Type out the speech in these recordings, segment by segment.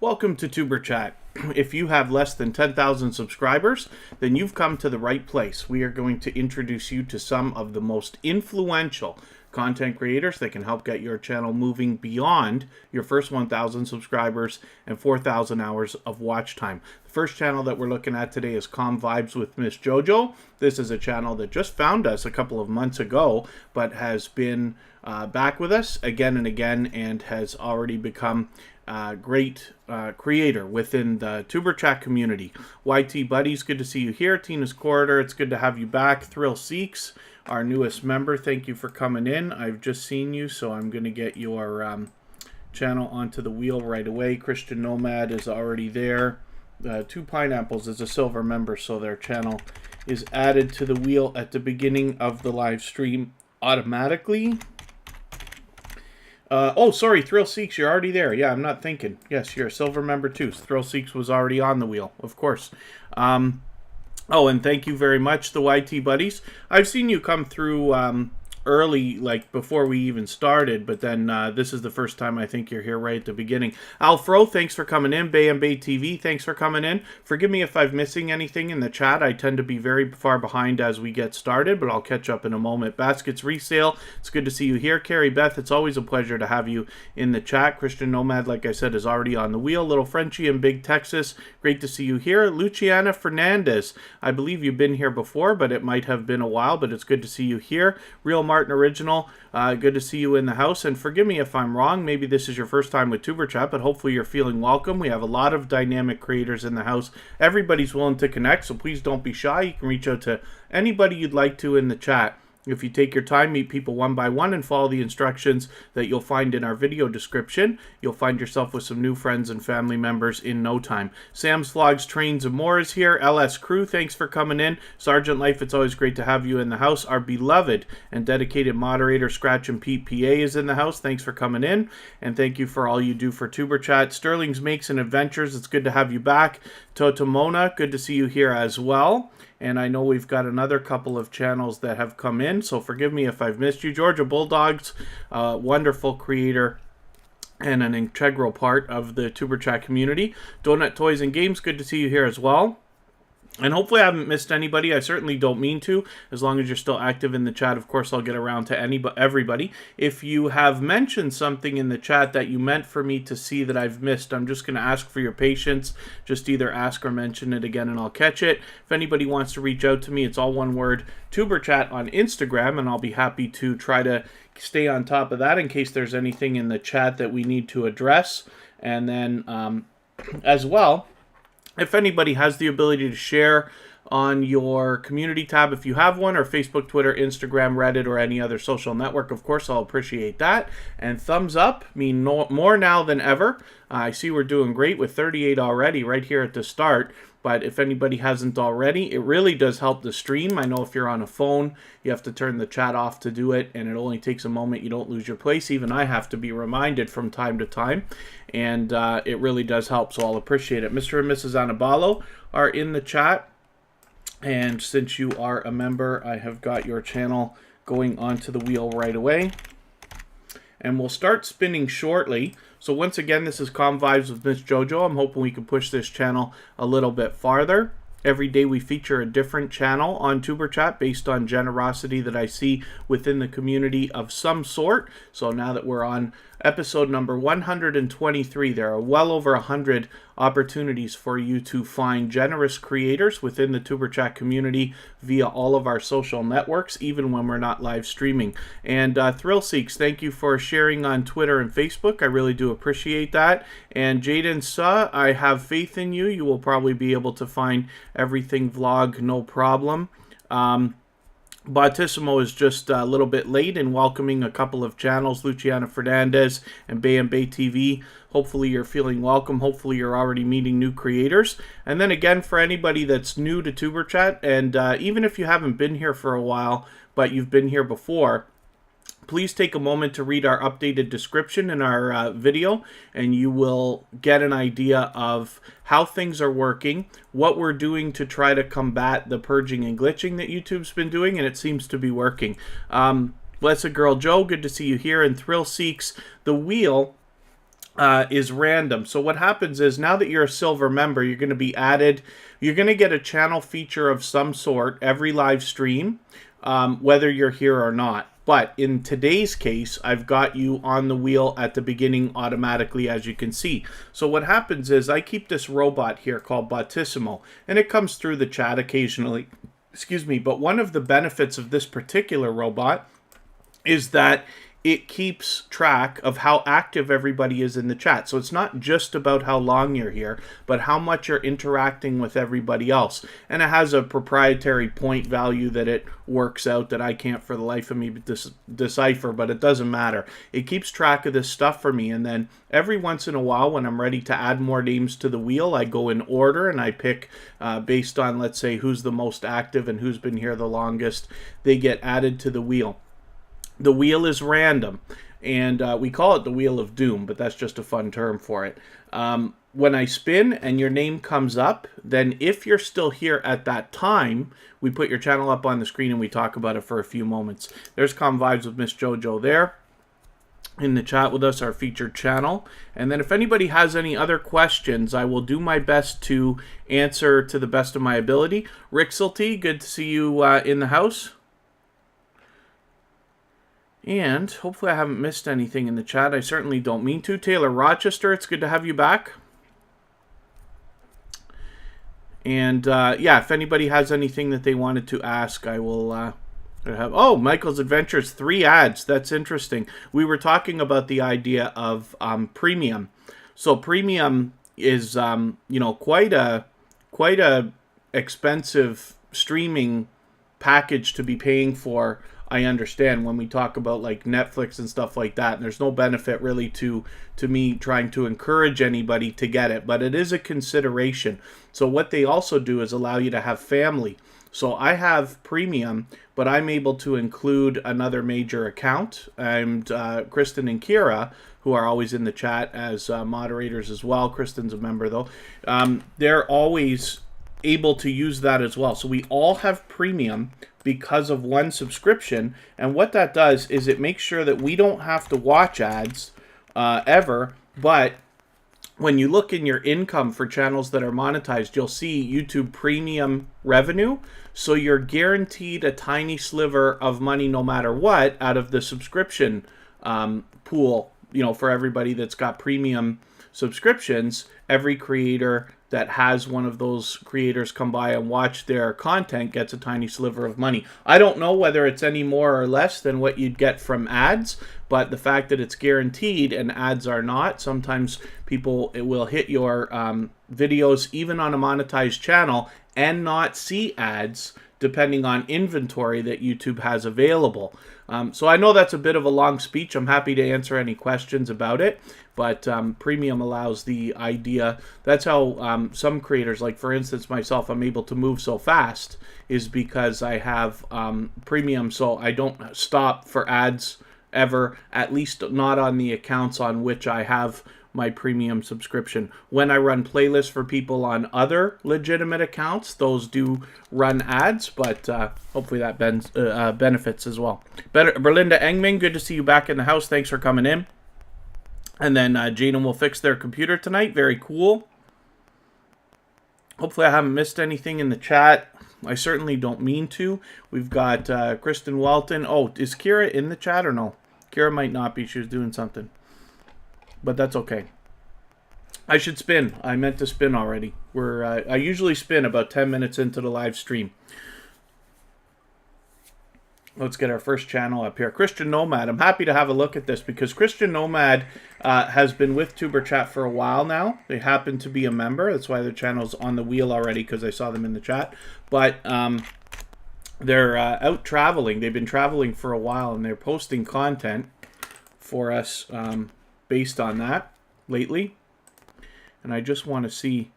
Welcome to Tuber Chat. If you have less than 10,000 subscribers, then you've come to the right place. We are going to introduce you to some of the most influential content creators that can help get your channel moving beyond your first 1,000 subscribers and 4,000 hours of watch time. The first channel that we're looking at today is Calm Vibes with Miss JoJo. This is a channel that just found us a couple of months ago, but has been back with us again and again and has already become great creator within the Tuber Chat community. YT Buddies, good to see you here. Tina's Corridor, it's good to have you back. Thrill Seeks, our newest member, thank you for coming in. I've just seen you, so I'm going to get your channel onto the wheel right away. Christian Nomad is already there. Two Pineapples is a silver member, so their channel is added to the wheel at the beginning of the live stream automatically. Oh, sorry, Thrill Seeks, you're already there. Yeah, I'm not thinking. Yes, you're a silver member too. Thrill Seeks was already on the wheel, of course. Oh, and thank you very much, the YT Buddies. I've seen you come through early, like before we even started, but then this is the first time I think you're here right at the beginning. Alfro, thanks for coming in. Bay and Bay TV, thanks for coming in. Forgive me if I'm missing anything in the chat. I tend to be very far behind as we get started, but I'll catch up in a moment. Baskets Resale, it's good to see you here. Carrie Beth, it's always a pleasure to have you in the chat. Christian Nomad, like I said, is already on the wheel. Little Frenchie in Big Texas, great to see you here. Luciana Fernandez, I believe you've been here before, but it might have been a while, but it's good to see you here. Real Martin Original, good to see you in the house, and forgive me if I'm wrong, maybe this is your first time with Tuber Chat, but hopefully you're feeling welcome. We have a lot of dynamic creators in the house. Everybody's willing to connect, so please don't be shy. You can reach out to anybody you'd like to in the chat. If you take your time, meet people one by one, and follow the instructions that you'll find in our video description, you'll find yourself with some new friends and family members in no time. Sam's Vlogs, Trains, and More is here. LS Crew, thanks for coming in. Sergeant Life, it's always great to have you in the house. Our beloved and dedicated moderator, Scratch and Pete PA, is in the house. Thanks for coming in, and thank you for all you do for Tuber Chat. Sterling's Makes and Adventures, it's good to have you back. Totomona, good to see you here as well. And I know we've got another couple of channels that have come in, so forgive me if I've missed you. Georgia Bulldogs, wonderful creator and an integral part of the Tuber Chat community. Donut Toys and Games, good to see you here as well. And hopefully I haven't missed anybody. I certainly don't mean to. As long as you're still active in the chat, of course, I'll get around to everybody. If you have mentioned something in the chat that you meant for me to see that I've missed, I'm just going to ask for your patience. Just either ask or mention it again and I'll catch it. If anybody wants to reach out to me, it's all one word, Tuber Chat on Instagram, and I'll be happy to try to stay on top of that in case there's anything in the chat that we need to address. And then as well, if anybody has the ability to share on your community tab, if you have one, or Facebook, Twitter, Instagram, Reddit, or any other social network, of course, I'll appreciate that. And thumbs up mean more now than ever. I see we're doing great with 38 already right here at the start. But if anybody hasn't already, it really does help the stream. I know if you're on a phone, you have to turn the chat off to do it, and it only takes a moment. You don't lose your place. Even I have to be reminded from time to time, and it really does help, so I'll appreciate it. Mr. and Mrs. Anabalo are in the chat, and since you are a member, I have got your channel going onto the wheel right away. And we'll start spinning shortly. So once again, this is Calm Vibes with Miss JoJo. I'm hoping we can push this channel a little bit farther. Every day we feature a different channel on Tuber Chat based on generosity that I see within the community of some sort. So now that we're on episode number 123, there are well over 100 opportunities for you to find generous creators within the Tuber Chat community via all of our social networks, even when we're not live streaming. And Thrill Seeks, thank you for sharing on Twitter and Facebook. I really do appreciate that. And Jaden Suh, I have faith in you. You will probably be able to find everything vlog, no problem. Bautissimo is just a little bit late in welcoming a couple of channels, Luciana Fernandez and Bay TV. Hopefully you're feeling welcome. Hopefully you're already meeting new creators. And then again, for anybody that's new to Tuber Chat, and even if you haven't been here for a while, but you've been here before, please take a moment to read our updated description in our video, and you will get an idea of how things are working, what we're doing to try to combat the purging and glitching that YouTube's been doing, and it seems to be working. Blessed Girl Joe, good to see you here. And Thrill Seeks, the wheel is random. So what happens is, now that you're a silver member, you're going to be added. You're going to get a channel feature of some sort every live stream, whether you're here or not. But in today's case, I've got you on the wheel at the beginning automatically, as you can see. So what happens is, I keep this robot here called Bautissimo, and it comes through the chat occasionally. Excuse me. But one of the benefits of this particular robot is that it keeps track of how active everybody is in the chat. So it's not just about how long you're here, but how much you're interacting with everybody else. And it has a proprietary point value that it works out that I can't for the life of me decipher, but it doesn't matter. It keeps track of this stuff for me, and then every once in a while, when I'm ready to add more names to the wheel, I go in order and I pick based on, let's say, who's the most active and who's been here the longest. They get added to the wheel. The wheel is random, and we call it the Wheel of Doom, but that's just a fun term for it. When I spin and your name comes up, then if you're still here at that time, we put your channel up on the screen and we talk about it for a few moments. There's Calm Vibes with Miss Jojo there in the chat with us, our featured channel. And then if anybody has any other questions, I will do my best to answer to the best of my ability. Rixelty, good to see you in the house. And hopefully I haven't missed anything in the chat. I certainly don't mean to. Taylor Rochester, it's good to have you back. And yeah, if anybody has anything that they wanted to ask, I will have... Oh, Michael's Adventures, 3 ads. That's interesting. We were talking about the idea of premium. So premium is, you know, quite a expensive streaming package to be paying for. I understand when we talk about like Netflix and stuff like that, and there's no benefit really to me trying to encourage anybody to get it, but it is a consideration. So what they also do is allow you to have family. So I have premium, but I'm able to include another major account. And Kristen and Kira, who are always in the chat as moderators as well. Kristen's a member though. They're always able to use that as well. So we all have premium because of one subscription, and what that does is it makes sure that we don't have to watch ads ever. But when you look in your income for channels that are monetized, you'll see YouTube premium revenue. So you're guaranteed a tiny sliver of money no matter what out of the subscription pool, you know, for everybody that's got premium subscriptions. Every creator that has one of those creators come by and watch their content gets a tiny sliver of money. I don't know whether it's any more or less than what you'd get from ads, but the fact that it's guaranteed and ads are not, sometimes people, it will hit your videos even on a monetized channel and not see ads depending on inventory that YouTube has available. So I know that's a bit of a long speech. I'm happy to answer any questions about it. But premium allows the idea. That's how some creators, like for instance myself, I'm able to move so fast is because I have premium, so I don't stop for ads ever, at least not on the accounts on which I have my premium subscription. When I run playlists for people on other legitimate accounts, those do run ads, but hopefully that benefits as well. Berlinda Engman, good to see you back in the house. Thanks for coming in. And then Jana will fix their computer tonight. Very cool. Hopefully I haven't missed anything in the chat. I certainly don't mean to. We've got Kristen Walton. Oh, is Kira in the chat or no? Kira might not be. She was doing something. But that's okay. I should spin. I meant to spin already. I usually spin about 10 minutes into the live stream. Let's get our first channel up here. Christian Nomad. I'm happy to have a look at this because Christian Nomad has been with Tuber Chat for a while now. They happen to be a member. That's why their channel's on the wheel already, because I saw them in the chat. But they're out traveling. They've been traveling for a while, and they're posting content for us based on that lately. And I just want to see,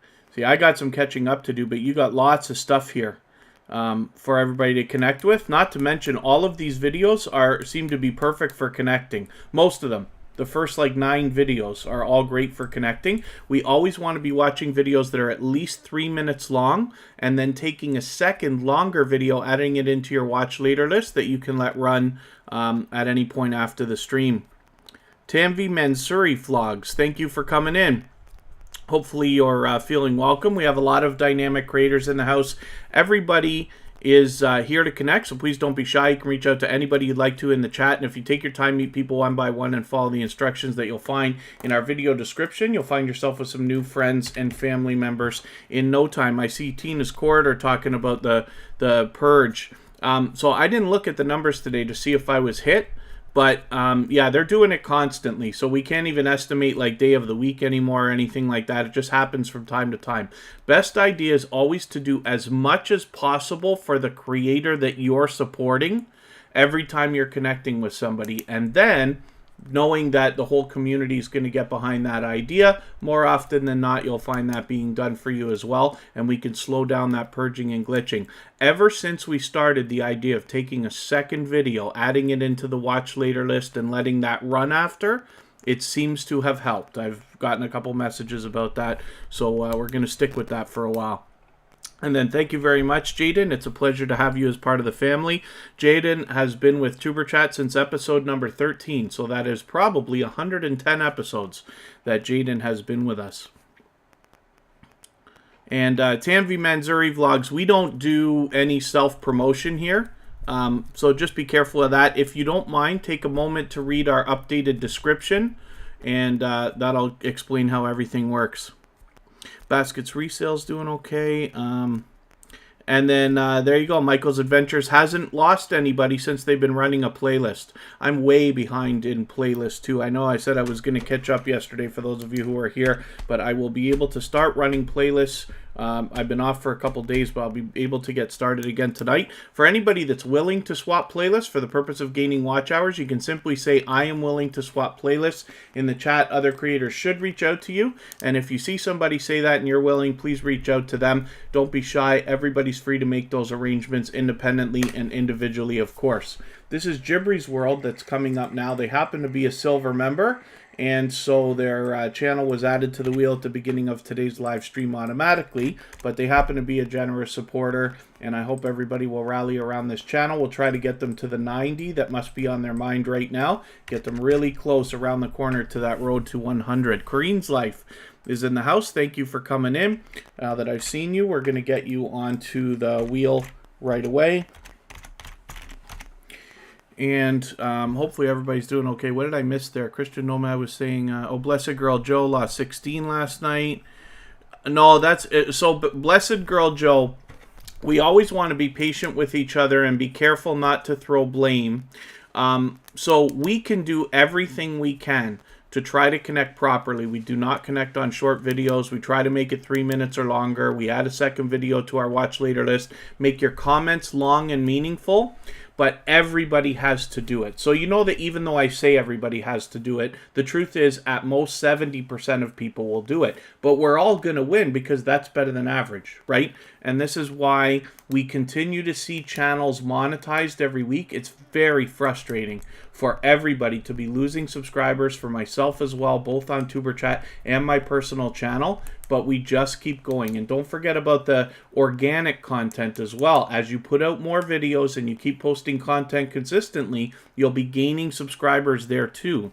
I got some catching up to do, but you got lots of stuff here for everybody to connect with. Not to mention, all of these videos seem to be perfect for connecting. Most of them. The first like 9 videos are all great for connecting. We always want to be watching videos that are at least 3 minutes long, and then taking a second longer video, adding it into your watch later list that you can let run at any point after the stream. Tanvi Mansouri Vlogs, thank you for coming in. Hopefully you're feeling welcome. We have a lot of dynamic creators in the house. Everybody is here to connect, so please don't be shy. You can reach out to anybody you'd like to in the chat, and if you take your time, meet people one by one and follow the instructions that you'll find in our video description, you'll find yourself with some new friends and family members in no time. I see Tina's Corridor talking about the purge. So I didn't look at the numbers today to see if I was hit. But, yeah, they're doing it constantly, so we can't even estimate, like, day of the week anymore or anything like that. It just happens from time to time. Best idea is always to do as much as possible for the creator that you're supporting every time you're connecting with somebody. And then, knowing that the whole community is going to get behind that idea, more often than not, you'll find that being done for you as well, and we can slow down that purging and glitching. Ever since we started the idea of taking a second video, adding it into the watch later list, and letting that run after, it seems to have helped. I've gotten a couple messages about that, so we're going to stick with that for a while. And then thank you very much, Jaden. It's a pleasure to have you as part of the family. Jaden has been with Tuber Chat since episode number 13, so that is probably 110 episodes that Jaden has been with us. And Tanvi Mansouri Vlogs, we don't do any self-promotion here, so just be careful of that. If you don't mind, take a moment to read our updated description, and that'll explain how everything works. Baskets resales doing okay. And then there you go. Michael's Adventures hasn't lost anybody since they've been running a playlist. I'm way behind in playlists too. I know I said I was going to catch up yesterday for those of you who are here, but I will be able to start running playlists. I've been off for a couple days, but I'll be able to get started again tonight. For anybody that's willing to swap playlists for the purpose of gaining watch hours, you can simply say, I am willing to swap playlists. In the chat, other creators should reach out to you. And if you see somebody say that and you're willing, please reach out to them. Don't be shy. Everybody's free to make those arrangements independently and individually, of course. This is Gibry's World that's coming up now. They happen to be a silver member, and so their channel was added to the wheel at the beginning of today's live stream automatically, but they happen to be a generous supporter, and I hope everybody will rally around this channel. We'll try to get them to the 90 that must be on their mind right now, get them really close around the corner to that road to 100. Corrine's Life is in the house. Thank you for coming in. Now that I've seen you, we're going to get you onto the wheel right away. And hopefully everybody's doing okay. What did I miss there? Christian Nomad was saying, oh, Blessed Girl Joe lost 16 last night. No, that's so Blessed Girl Joe, we always want to be patient with each other and be careful not to throw blame. So we can do everything we can to try to connect properly. We do not connect on short videos. We try to make it 3 minutes or longer. We add a second video to our watch later list. Make your comments long and meaningful, but everybody has to do it. So you know that even though I say everybody has to do it, the truth is at most 70% of people will do it. But we're all going to win because that's better than average, right? And this is why we continue to see channels monetized every week. It's very frustrating for everybody to be losing subscribers, for myself as well, both on Tuber Chat and my personal channel, but we just keep going. And don't forget about the organic content as well. As you put out more videos and you keep posting content consistently, you'll be gaining subscribers there too.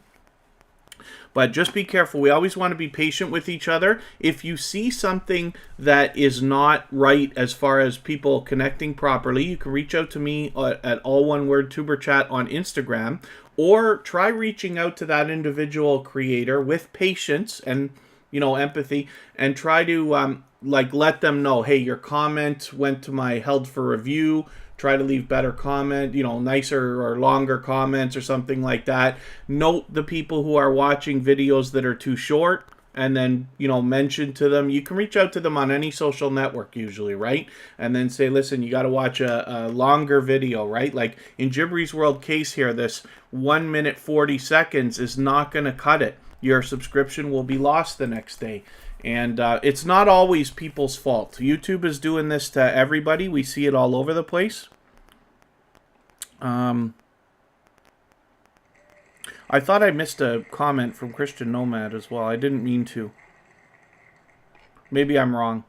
But just be careful. We always want to be patient with each other. If you see something that is not right as far as people connecting properly, you can reach out to me at all one word Tuber Chat on Instagram, or try reaching out to that individual creator with patience and, you know, empathy, and try to like let them know, hey, your comment went to my held for review. Try to leave better comment, you know, nicer or longer comments or something like that. Note the people who are watching videos that are too short, and then, you know, mention to them. You can reach out to them on any social network usually, right? And then say, listen, you got to watch a longer video, right? Like in Gibry's World case here, this 1 minute 40 seconds is not going to cut it. Your subscription will be lost the next day. And it's not always people's fault. YouTube is doing this to everybody. We see it all over the place. I thought I missed a comment from Christian Nomad as well. I didn't mean to. Maybe I'm wrong.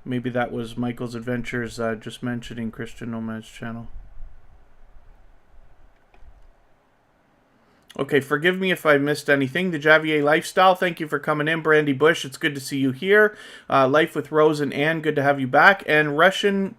Maybe that was Michael's Adventures just mentioning Christian Nomad's channel. Okay, forgive me if I missed anything. The Javier Lifestyle, thank you for coming in. Brandy Bush, it's good to see you here. Life with Rose and Ann, good to have you back. And Russian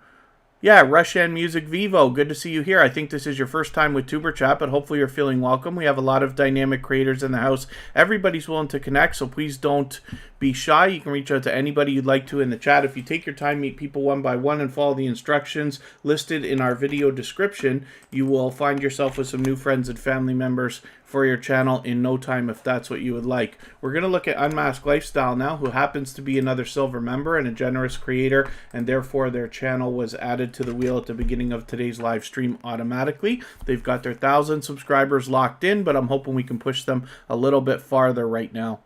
Music Vivo, good to see you here. I think this is your first time with Tuber Chat, but hopefully you're feeling welcome. We have a lot of dynamic creators in the house. Everybody's willing to connect, so please don't be shy. You can reach out to anybody you'd like to in the chat. If you take your time, meet people one by one, and follow the instructions listed in our video description, you will find yourself with some new friends and family members for your channel in no time if that's what you would like. We're going to look at Unmasked Lifestyle now, who happens to be another silver member and a generous creator, and therefore their channel was added to the wheel at the beginning of today's live stream automatically. They've got their 1,000 subscribers locked in, but I'm hoping we can push them a little bit farther right now.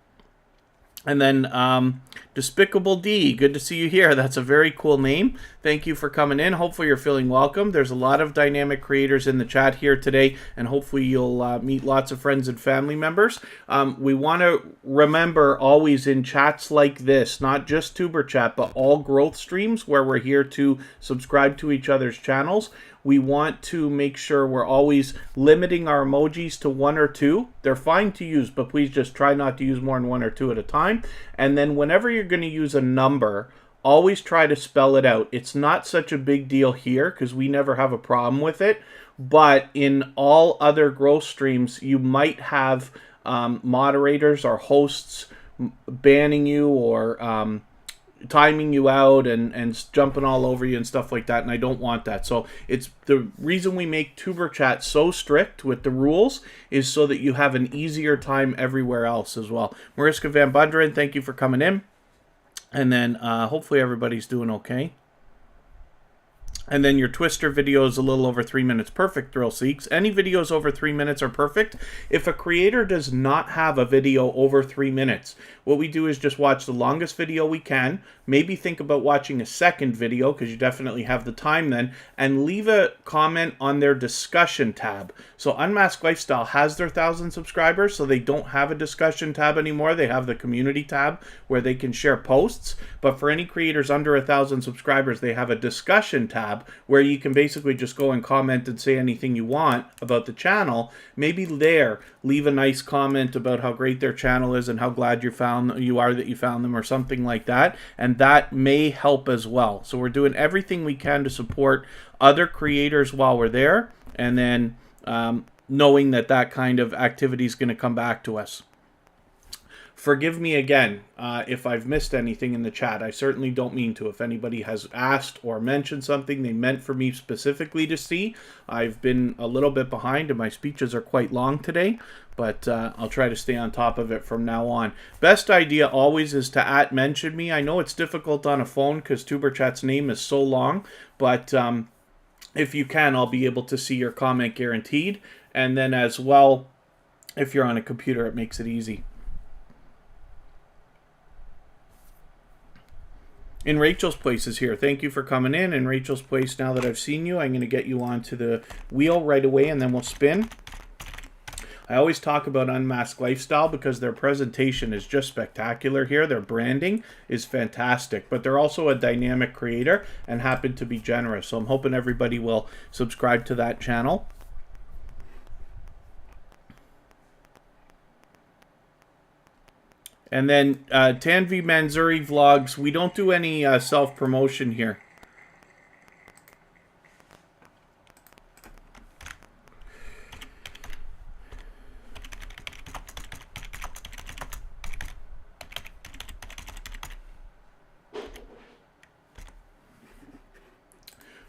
And then Despicable D, good to see you here. That's a very cool name. Thank you for coming in. Hopefully you're feeling welcome. There's a lot of dynamic creators in the chat here today, and hopefully you'll meet lots of friends and family members. We want to remember always in chats like this, not just Tuber Chat, but all growth streams where we're here to subscribe to each other's channels. We want to make sure we're always limiting our emojis to 1 or 2. They're fine to use, but please just try not to use more than 1 or 2 at a time. And then whenever you're going to use a number, always try to spell it out. It's not such a big deal here because we never have a problem with it. But in all other growth streams, you might have moderators or hosts banning you or timing you out and jumping all over you and stuff like that, and I don't want that. So it's the reason we make Tuber Chat so strict with the rules is so that you have an easier time everywhere else as well. Mariska Van Bundren, thank you for coming in. And then hopefully everybody's doing okay. And then your Twister video is a little over 3 minutes. Perfect, Thrill Seeks. Any videos over 3 minutes are perfect. If a creator does not have a video over 3 minutes, what we do is just watch the longest video we can. Maybe think about watching a second video, because you definitely have the time then, and leave a comment on their discussion tab. So Unmasked Lifestyle has their 1,000 subscribers, so they don't have a discussion tab anymore. They have the community tab where they can share posts. But for any creators under 1,000 subscribers, they have a discussion tab where you can basically just go and comment and say anything you want about the channel. Maybe there, leave a nice comment about how great their channel is and how glad you are that you found them or something like that. And that may help as well. So we're doing everything we can to support other creators while we're there, and then knowing that that kind of activity is going to come back to us. Forgive me again if I've missed anything in the chat. I certainly don't mean to. If anybody has asked or mentioned something they meant for me specifically to see, I've been a little bit behind and my speeches are quite long today, but I'll try to stay on top of it from now on. Best idea always is to @mention me. I know it's difficult on a phone because Tuber Chat's name is so long, but if you can, I'll be able to see your comment guaranteed. And then as well, if you're on a computer, it makes it easy. In Rachel's Place is here. Thank you for coming in. In Rachel's Place, now that I've seen you, I'm going to get you onto the wheel right away, and then we'll spin. I always talk about Unmasked Lifestyle because their presentation is just spectacular here. Their branding is fantastic, but they're also a dynamic creator and happen to be generous. So I'm hoping everybody will subscribe to that channel. And then Tanvi Manzuri Vlogs, we don't do any self-promotion here.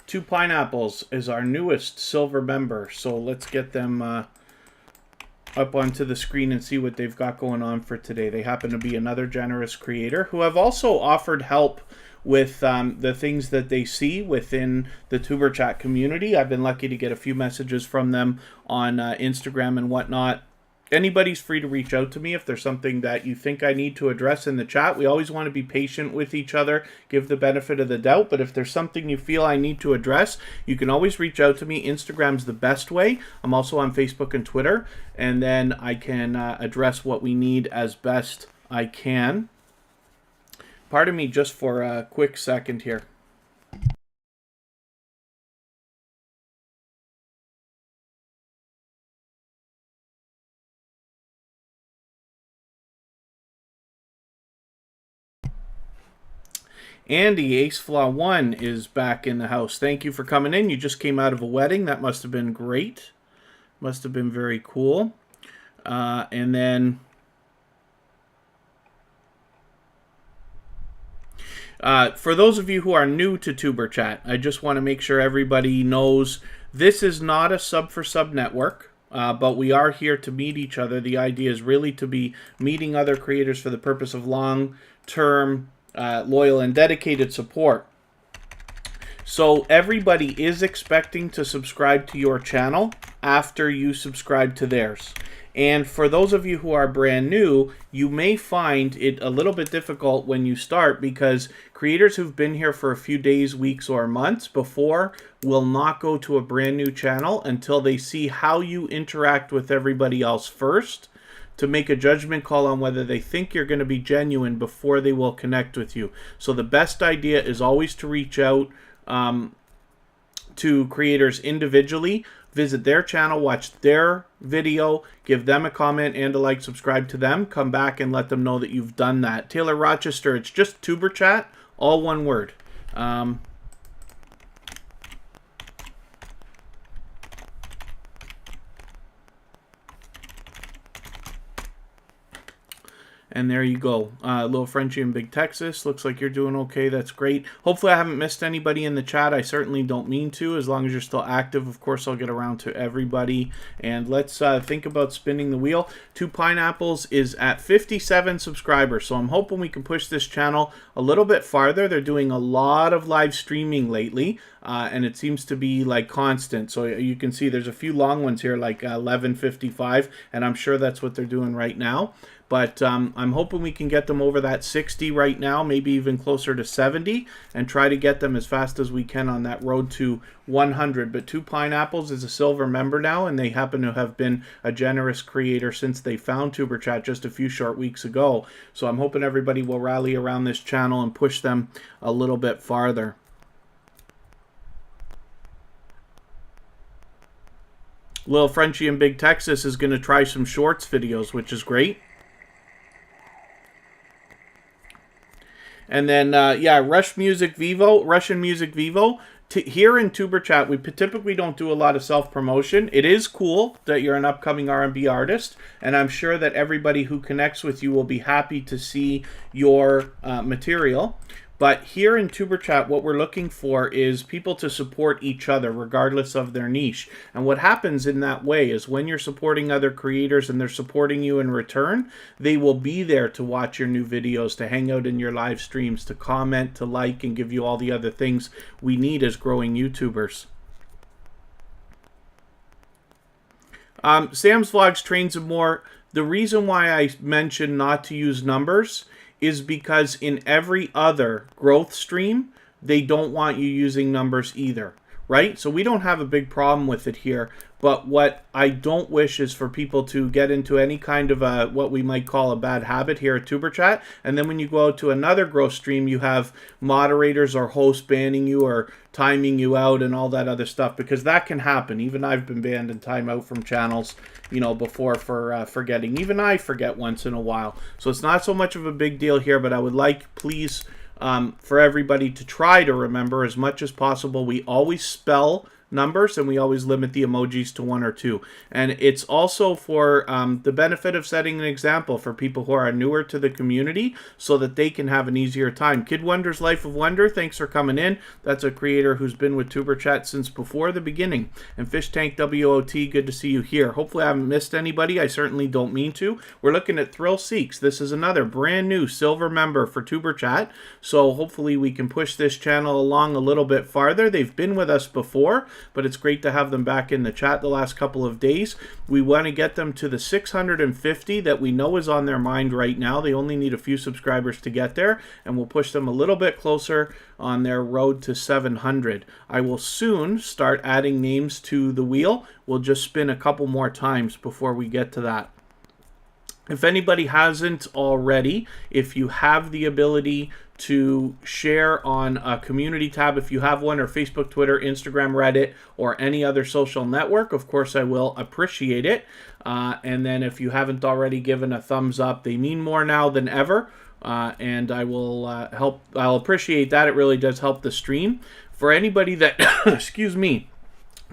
Two Pineapples is our newest silver member, so let's get them up onto the screen and see what they've got going on for today. They happen to be another generous creator who have also offered help with the things that they see within the Tuber Chat community. I've been lucky to get a few messages from them on Instagram and whatnot. Anybody's free to reach out to me if there's something that you think I need to address in the chat. We always want to be patient with each other, give the benefit of the doubt, but if there's something you feel I need to address, you can always reach out to me. Instagram's the best way. I'm also on Facebook and Twitter, and then I can address what we need as best I can. Pardon me just for a quick second here. Andy, Ace Flaw 1 is back in the house. Thank you for coming in. You just came out of a wedding. That must have been great. Must have been very cool. And then... for those of you who are new to Tuber Chat, I just want to make sure everybody knows this is not a sub-for-sub network, but we are here to meet each other. The idea is really to be meeting other creators for the purpose of long-term, loyal, and dedicated support. So everybody is expecting to subscribe to your channel after you subscribe to theirs. And for those of you who are brand new, you may find it a little bit difficult when you start because creators who've been here for a few days, weeks, or months before will not go to a brand new channel until they see how you interact with everybody else first to make a judgment call on whether they think you're going to be genuine before they will connect with you. So the best idea is always to reach out to creators individually, visit their channel, watch their video, give them a comment and a like, subscribe to them, come back and let them know that you've done that. Taylor Rochester, it's just Tuber Chat, all one word. And there you go. Little Frenchie in Big Texas. Looks like you're doing okay. That's great. Hopefully I haven't missed anybody in the chat. I certainly don't mean to. As long as you're still active, of course, I'll get around to everybody. And let's think about spinning the wheel. Two Pineapples is at 57 subscribers. So I'm hoping we can push this channel a little bit farther. They're doing a lot of live streaming lately. And it seems to be like constant. So you can see there's a few long ones here, like 11:55. And I'm sure that's what they're doing right now. But I'm hoping we can get them over that 60 right now, maybe even closer to 70, and try to get them as fast as we can on that road to 100. But Two Pineapples is a silver member now, and they happen to have been a generous creator since they found Tuber Chat just a few short weeks ago. So I'm hoping everybody will rally around this channel and push them a little bit farther. Little Frenchie in Big Texas is going to try some shorts videos, which is great. And then, yeah, Russian Music Vivo. Here in Tuber Chat, we typically don't do a lot of self-promotion. It is cool that you're an upcoming R&B artist, and I'm sure that everybody who connects with you will be happy to see your material. But here in Tuber Chat, what we're looking for is people to support each other, regardless of their niche. And what happens in that way is when you're supporting other creators and they're supporting you in return, they will be there to watch your new videos, to hang out in your live streams, to comment, to like, and give you all the other things we need as growing YouTubers. Sam's Vlogs, Trains and More. The reason why I mentioned not to use numbers is because in every other growth stream, they don't want you using numbers either, right? So we don't have a big problem with it here, but what I don't wish is for people to get into any kind of a, what we might call a bad habit here at Tuber Chat, and then when you go out to another growth stream, you have moderators or hosts banning you or timing you out and all that other stuff, because that can happen. Even I've been banned and timed out from channels, you know, before for forgetting. Even I forget once in a while. So it's not so much of a big deal here, but I would like, please, for everybody to try to remember as much as possible, we always spell numbers and we always limit the emojis to 1 or 2. And it's also for the benefit of setting an example for people who are newer to the community so that they can have an easier time. Kid Wonder's Life of Wonder, thanks for coming in. That's a creator who's been with Tuber Chat since before the beginning. And Fish Tank WOT, good to see you here. Hopefully I haven't missed anybody. I certainly don't mean to. We're looking at Thrill Seeks. This is another brand new silver member for Tuber Chat. So hopefully we can push this channel along a little bit farther. They've been with us before, but it's great to have them back in the chat the last couple of days. We want to get them to the 650 that we know is on their mind right now. They only need a few subscribers to get there, and we'll push them a little bit closer on their road to 700. I will soon start adding names to the wheel. We'll just spin a couple more times before we get to that. If anybody hasn't already, if you have the ability to share on a community tab, if you have one, or Facebook, Twitter, Instagram, Reddit, or any other social network, of course I will appreciate it. And then if you haven't already given a thumbs up, they mean more now than ever. and I will I'll appreciate that. It really does help the stream. For anybody that, excuse me,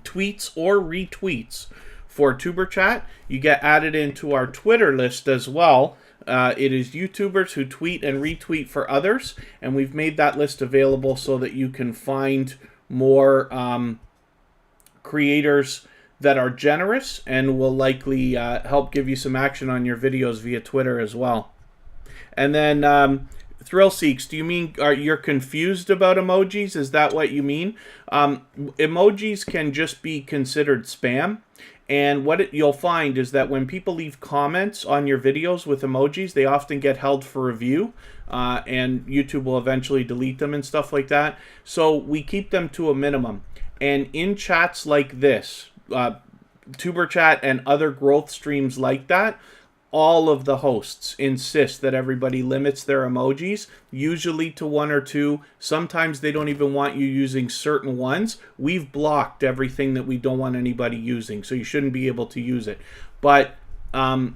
tweets or retweets for Tuber Chat, you get added into our Twitter list as well. It is YouTubers who tweet and retweet for others, and we've made that list available so that you can find more creators that are generous and will likely help give you some action on your videos via Twitter as well. And then Thrill Seeks, do you mean you're confused about emojis? Is that what you mean? Emojis can just be considered spam. And what you'll find is that when people leave comments on your videos with emojis, they often get held for review, and YouTube will eventually delete them and stuff like that. So we keep them to a minimum. And in chats like this, Tuber Chat and other growth streams like that, all of the hosts insist that everybody limits their emojis, usually to 1 or 2. Sometimes they don't even want you using certain ones. We've blocked everything that we don't want anybody using, so you shouldn't be able to use it. But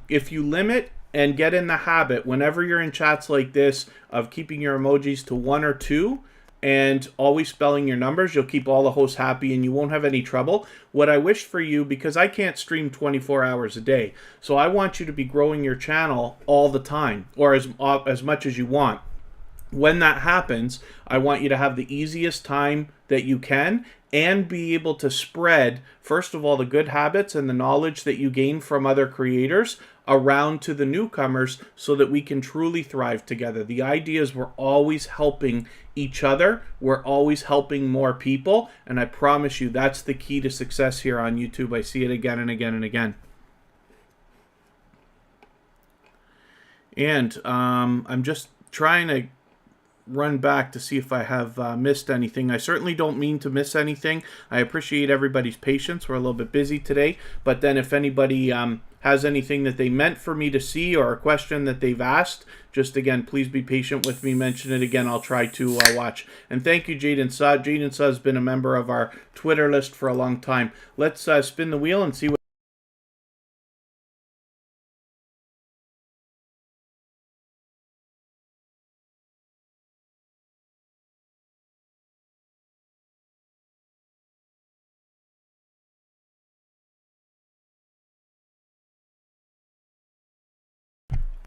if you limit and get in the habit, whenever you're in chats like this, of keeping your emojis to 1 or 2, and always spelling your numbers, you'll keep all the hosts happy and you won't have any trouble. What I wish for you, because I can't stream 24 hours a day, so I want you to be growing your channel all the time, or as much as you want. When that happens, I want you to have the easiest time that you can and be able to spread, first of all, the good habits and the knowledge that you gain from other creators around to the newcomers so that we can truly thrive together. The idea is we're always helping each other. We're always helping more people. And I promise you, that's the key to success here on YouTube. I see it again and again and again. And I'm just trying to run back to see if I have missed anything. I certainly don't mean to miss anything. I appreciate everybody's patience. We're a little bit busy today. But then if anybody has anything that they meant for me to see or a question that they've asked, just again, please be patient with me. Mention it again. I'll try to watch. And thank you, Jaden Suh. Jaden Suh has been a member of our Twitter list for a long time. Let's spin the wheel and see what.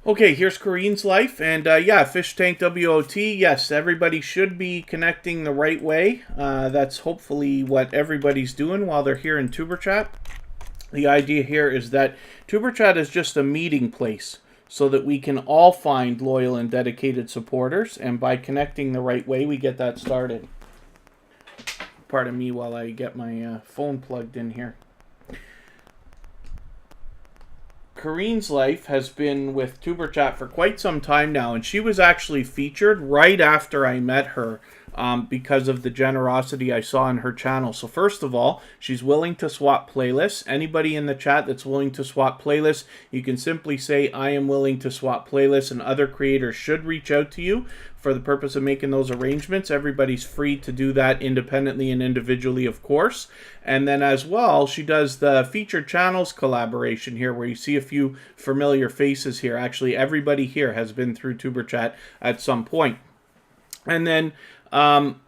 Okay, here's Kareen's life, and yeah, Fish Tank WOT, yes, everybody should be connecting the right way. That's hopefully what everybody's doing while they're here in Tuber Chat. The idea here is that Tuber Chat is just a meeting place so that we can all find loyal and dedicated supporters, and by connecting the right way, we get that started. Pardon me while I get my phone plugged in here. Kareen's life has been with Tuber Chat for quite some time now, and she was actually featured right after I met her because of the generosity I saw on her channel. So first of all, she's willing to swap playlists. Anybody in the chat that's willing to swap playlists, you can simply say, I am willing to swap playlists, and other creators should reach out to you for the purpose of making those arrangements. Everybody's free to do that independently and individually, of course. And then as well, she does the featured channels collaboration here, where you see a few familiar faces here. Actually, everybody here has been through Tuber Chat at some point. And then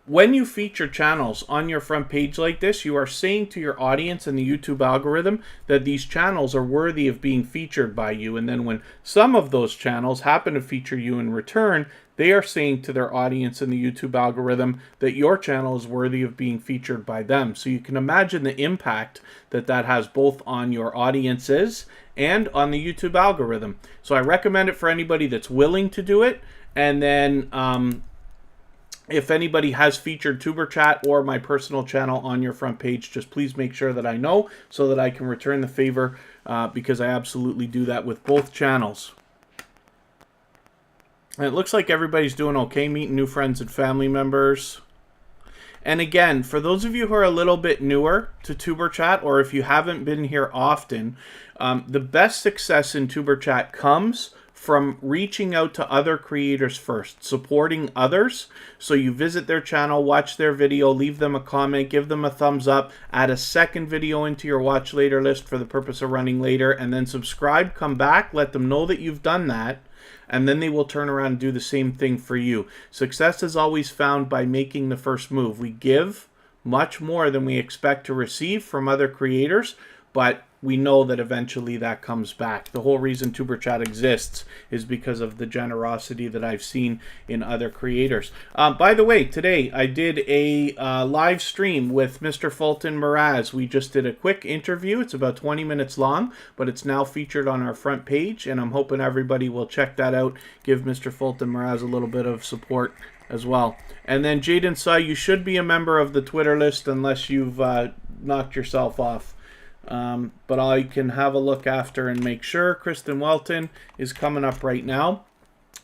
when you feature channels on your front page like this, you are saying to your audience and the YouTube algorithm that these channels are worthy of being featured by you. And then when some of those channels happen to feature you in return, they are saying to their audience and the YouTube algorithm that your channel is worthy of being featured by them. So you can imagine the impact that that has both on your audiences and on the YouTube algorithm. So I recommend it for anybody that's willing to do it. And then if anybody has featured Tuber Chat or my personal channel on your front page, just please make sure that I know so that I can return the favor, because I absolutely do that with both channels. And it looks like everybody's doing okay, meeting new friends and family members. And again, for those of you who are a little bit newer to Tuber Chat, or if you haven't been here often, the best success in Tuber Chat comes from reaching out to other creators first, supporting others. So you visit their channel, watch their video, leave them a comment, give them a thumbs up, add a second video into your watch later list for the purpose of running later, and then subscribe, come back, let them know that you've done that, and then they will turn around and do the same thing for you. Success is always found by making the first move. We give much more than we expect to receive from other creators, but we know that eventually that comes back. The whole reason Tuber Chat exists is because of the generosity that I've seen in other creators. By the way, today I did a live stream with Mr. Fulton Mraz. We just did a quick interview. It's about 20 minutes long, but it's now featured on our front page, and I'm hoping everybody will check that out. Give Mr. Fulton Mraz a little bit of support as well. And then Jaden Sai, you should be a member of the Twitter list unless you've knocked yourself off. But I can have a look after and make sure. Kristen Welton is coming up right now.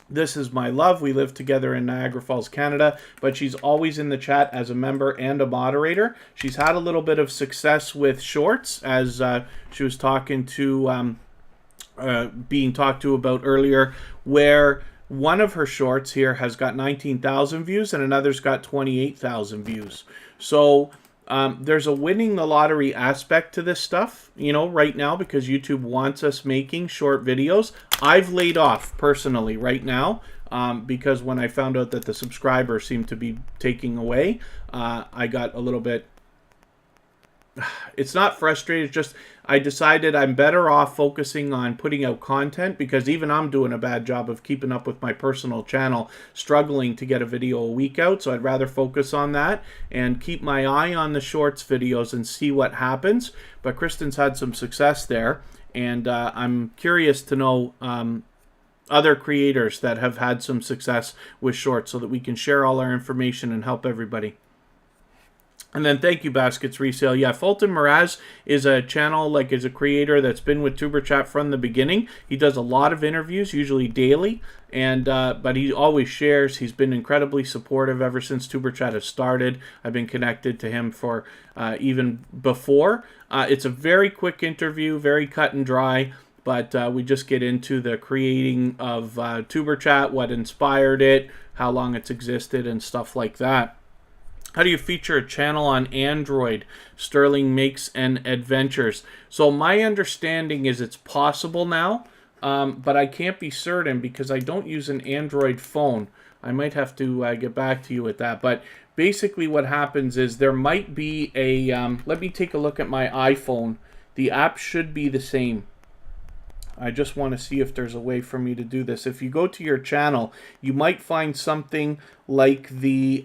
This is my love. We live together in Niagara Falls, Canada, but she's always in the chat as a member and a moderator. She's had a little bit of success with shorts, as she was talking to, being talked to about earlier, where one of her shorts here has got 19,000 views and another's got 28,000 views. So there's a winning the lottery aspect to this stuff, you know, right now, because YouTube wants us making short videos. I've laid off personally right now because when I found out that the subscribers seemed to be taking away, I got a little bit, it's not frustrated, it's just I decided I'm better off focusing on putting out content, because even I'm doing a bad job of keeping up with my personal channel, struggling to get a video a week out. So I'd rather focus on that and keep my eye on the shorts videos and see what happens. But Kristen's had some success there, and I'm curious to know other creators that have had some success with shorts so that we can share all our information and help everybody. And then thank you, Baskets Resale. Yeah, Fulton Mraz is a channel, like, is a creator that's been with Tuber Chat from the beginning. He does a lot of interviews, usually daily, and but he always shares. He's been incredibly supportive ever since Tuber Chat has started. I've been connected to him for even before. It's a very quick interview, very cut and dry, but we just get into the creating of Tuber Chat, what inspired it, how long it's existed, and stuff like that. How do you feature a channel on Android? Sterling Makes and Adventures. So my understanding is it's possible now, but I can't be certain because I don't use an Android phone. I might have to get back to you with that. But basically what happens is there might be a... let me take a look at my iPhone. The app should be the same. I just want to see if there's a way for me to do this. If you go to your channel, you might find something like the...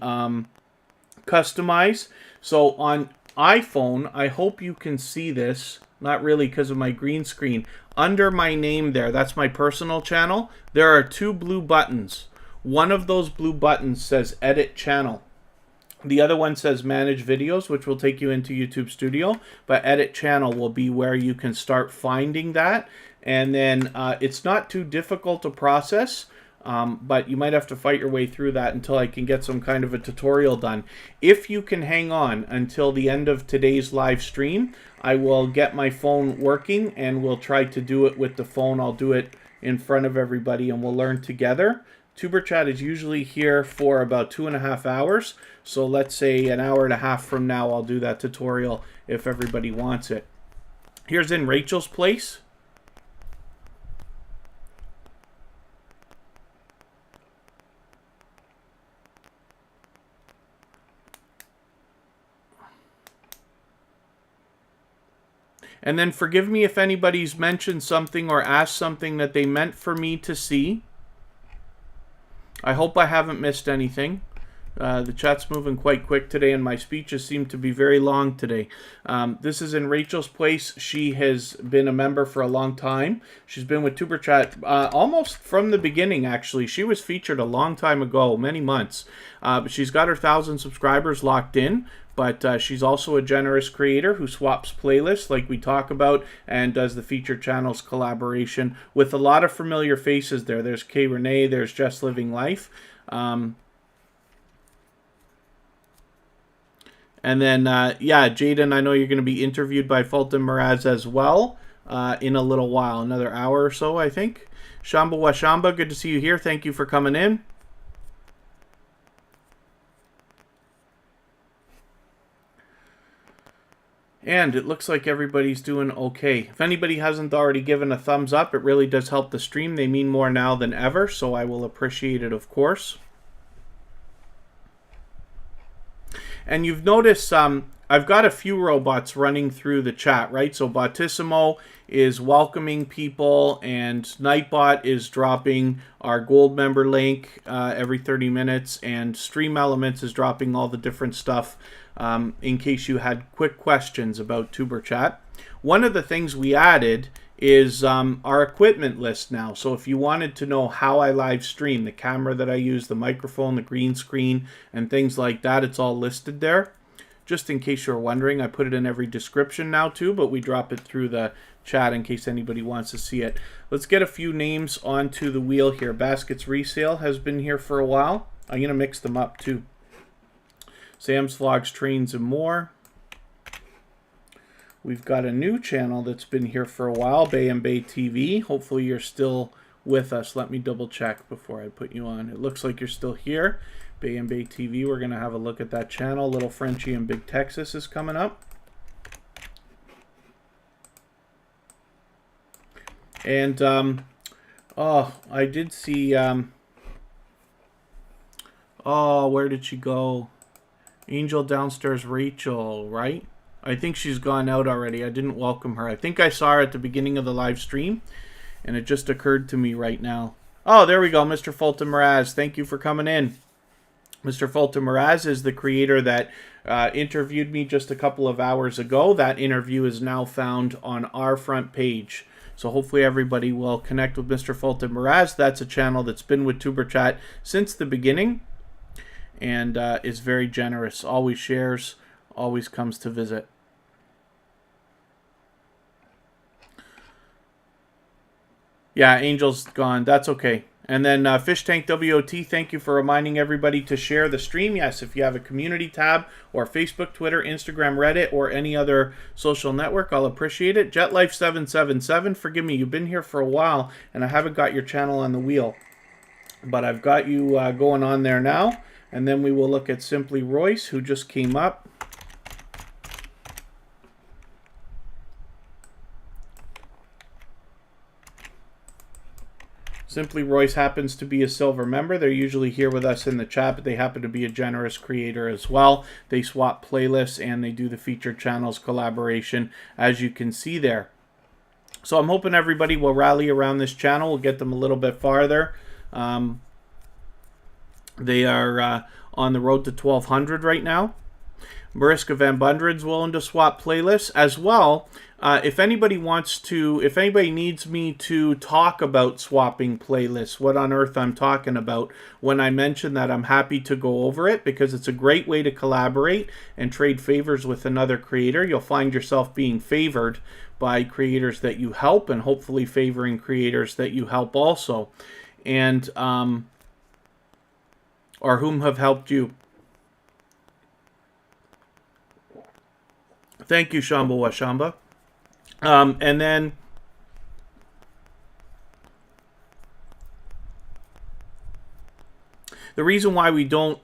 customize. So on iPhone, I hope you can see this, not really because of my green screen. Under my name there, that's my personal channel, there are two blue buttons. One of those blue buttons says Edit Channel. The other one says Manage Videos, which will take you into YouTube Studio, but Edit Channel will be where you can start finding that. And then it's not too difficult to process. But you might have to fight your way through that until I can get some kind of a tutorial done. If you can hang on until the end of today's live stream, I will get my phone working and we'll try to do it with the phone. I'll do it in front of everybody and we'll learn together. Tuber Chat is usually here for about 2.5 hours. So let's say an hour and a half from now, I'll do that tutorial if everybody wants it. Here's In Rachel's Place. And then forgive me if anybody's mentioned something or asked something that they meant for me to see. I hope I haven't missed anything. The chat's moving quite quick today, and my speeches seem to be very long today. This is In Rachel's Place. She has been a member for a long time. She's been with Tuber Chat almost from the beginning, actually. She was featured a long time ago, many months. She's got her 1,000 subscribers locked in. But she's also a generous creator who swaps playlists like we talk about and does the featured channels collaboration with a lot of familiar faces there. There's Kay Renee, there's Just Living Life. And then, yeah, Jaden, I know you're going to be interviewed by Fulton Mraz as well. in a little while, another hour or so, I think. Shamba Washamba, good to see you here. Thank you for coming in. And it looks like everybody's doing okay. If anybody hasn't already given a thumbs up, it really does help the stream. They mean more now than ever, so I will appreciate it, of course. And you've noticed I've got a few robots running through the chat, right? So Bautissimo is welcoming people, and Nightbot is dropping our gold member link every 30 minutes, and Stream Elements is dropping all the different stuff in case you had quick questions about Tuber Chat. One of the things we added is our equipment list now. So if you wanted to know how I live stream, the camera that I use, the microphone, the green screen, and things like that, it's all listed there. Just in case you're wondering, I put it in every description now too, but we drop it through the chat in case anybody wants to see it. Let's get a few names onto the wheel here. Baskets Resale has been here for a while. I'm going to mix them up too. Sam's Vlogs, Trains, and More. We've got a new channel that's been here for a while, Bay and Bay TV. Hopefully you're still with us. Let me double check before I put you on. It looks like you're still here. Bay and Bay TV, we're going to have a look at that channel. Little Frenchie and Big Texas is coming up. And, oh, I did see, oh, where did she go? Angel downstairs, Rachel, right? I think she's gone out already. I didn't welcome her. I think I saw her at the beginning of the live stream, and it just occurred to me right now. Oh, there we go, Mr. Fulton Mraz. Thank you for coming in. Mr. Fulton Mraz is the creator that interviewed me just a couple of hours ago. That interview is now found on our front page. So hopefully everybody will connect with Mr. Fulton Mraz. That's a channel that's been with Tuber Chat since the beginning and is very generous. Always shares, always comes to visit. Yeah, Angel's gone. That's okay. And then Fish Tank WOT, thank you for reminding everybody to share the stream. Yes, if you have a community tab or Facebook, Twitter, Instagram, Reddit, or any other social network, I'll appreciate it. JetLife777, forgive me, you've been here for a while, and I haven't got your channel on the wheel. But I've got you going on there now. And then we will look at Simply Royce, who just came up. Simply Royce happens to be a silver member. They're usually here with us in the chat, but they happen to be a generous creator as well. They swap playlists and they do the featured channels collaboration, as you can see there. So I'm hoping everybody will rally around this channel. We'll get them a little bit farther. They are on the road to 1,200 right now. Mariska Van Bundren's willing to swap playlists as well. If anybody needs me to talk about swapping playlists, what on earth I'm talking about, when I mention that, I'm happy to go over it because it's a great way to collaborate and trade favors with another creator. You'll find yourself being favored by creators that you help and hopefully favoring creators that you help also. And, or whom have helped you. Thank you, Shamba Washamba. And then the reason why we don't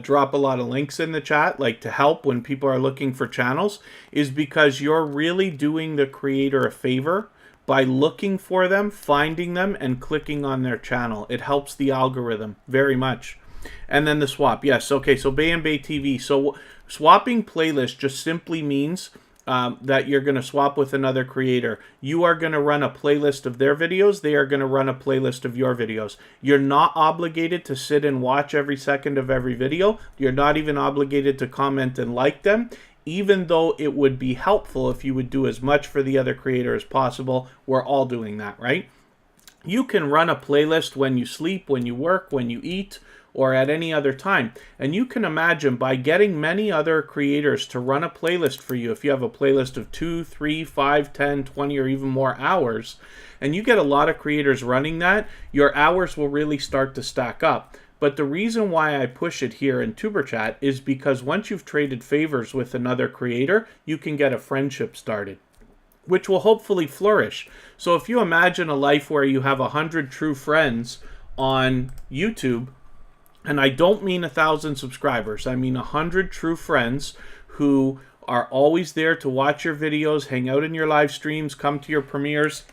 drop a lot of links in the chat, like to help when people are looking for channels, is because you're really doing the creator a favor by looking for them, finding them, and clicking on their channel. It helps the algorithm very much. And then the swap. Yes, okay, so Bay and Bay TV. So swapping playlists just simply means that you're going to swap with another creator. You are going to run a playlist of their videos. They are going to run a playlist of your videos. You're not obligated to sit and watch every second of every video. You're not even obligated to comment and like them, even though it would be helpful if you would do as much for the other creator as possible. We're all doing that, right? You can run a playlist when you sleep, when you work, when you eat, or at any other time. And you can imagine by getting many other creators to run a playlist for you, if you have a playlist of 2, 3, 5, 10, 20, or even more hours, and you get a lot of creators running that, your hours will really start to stack up. But the reason why I push it here in Tuber Chat is because once you've traded favors with another creator, you can get a friendship started, which will hopefully flourish. So if you imagine a life where you have 100 true friends on YouTube, and I don't mean 1,000 subscribers, I mean 100 true friends who are always there to watch your videos, hang out in your live streams, come to your premieres,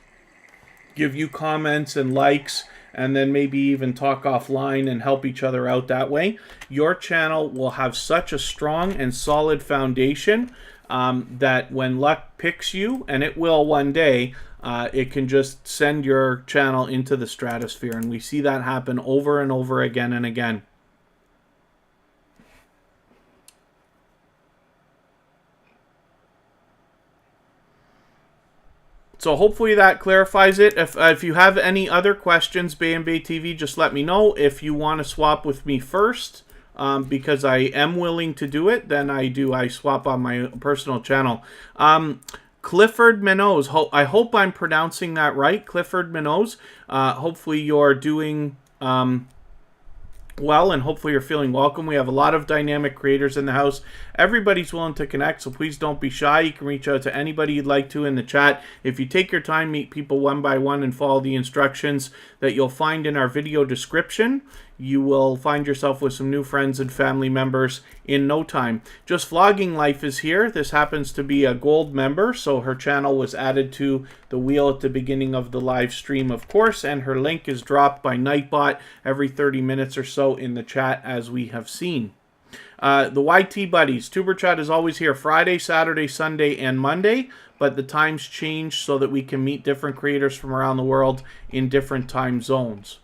give you comments and likes, and then maybe even talk offline and help each other out that way. Your channel will have such a strong and solid foundation that when luck picks you, and it will one day, it can just send your channel into the stratosphere. And we see that happen over and over again and again. So hopefully that clarifies it. If you have any other questions, Bay and Bay TV, just let me know. If you want to swap with me first, because I am willing to do it, then I swap on my personal channel. Clifford Minoz, I hope I'm pronouncing that right. Clifford Minoz, hopefully you're doing well, and hopefully you're feeling welcome. We have a lot of dynamic creators in the house. Everybody's willing to connect, so please don't be shy. You can reach out to anybody you'd like to in the chat. If you take your time, meet people one by one, and follow the instructions that you'll find in our video description, you will find yourself with some new friends and family members in no time. Just Vlogging Life is here. This happens to be a gold member, so her channel was added to the wheel at the beginning of the live stream, of course, and her link is dropped by Nightbot every 30 minutes or so in the chat, as we have seen. The YT Buddies, Tuber Chat is always here Friday, Saturday, Sunday, and Monday, but the times change so that we can meet different creators from around the world in different time zones.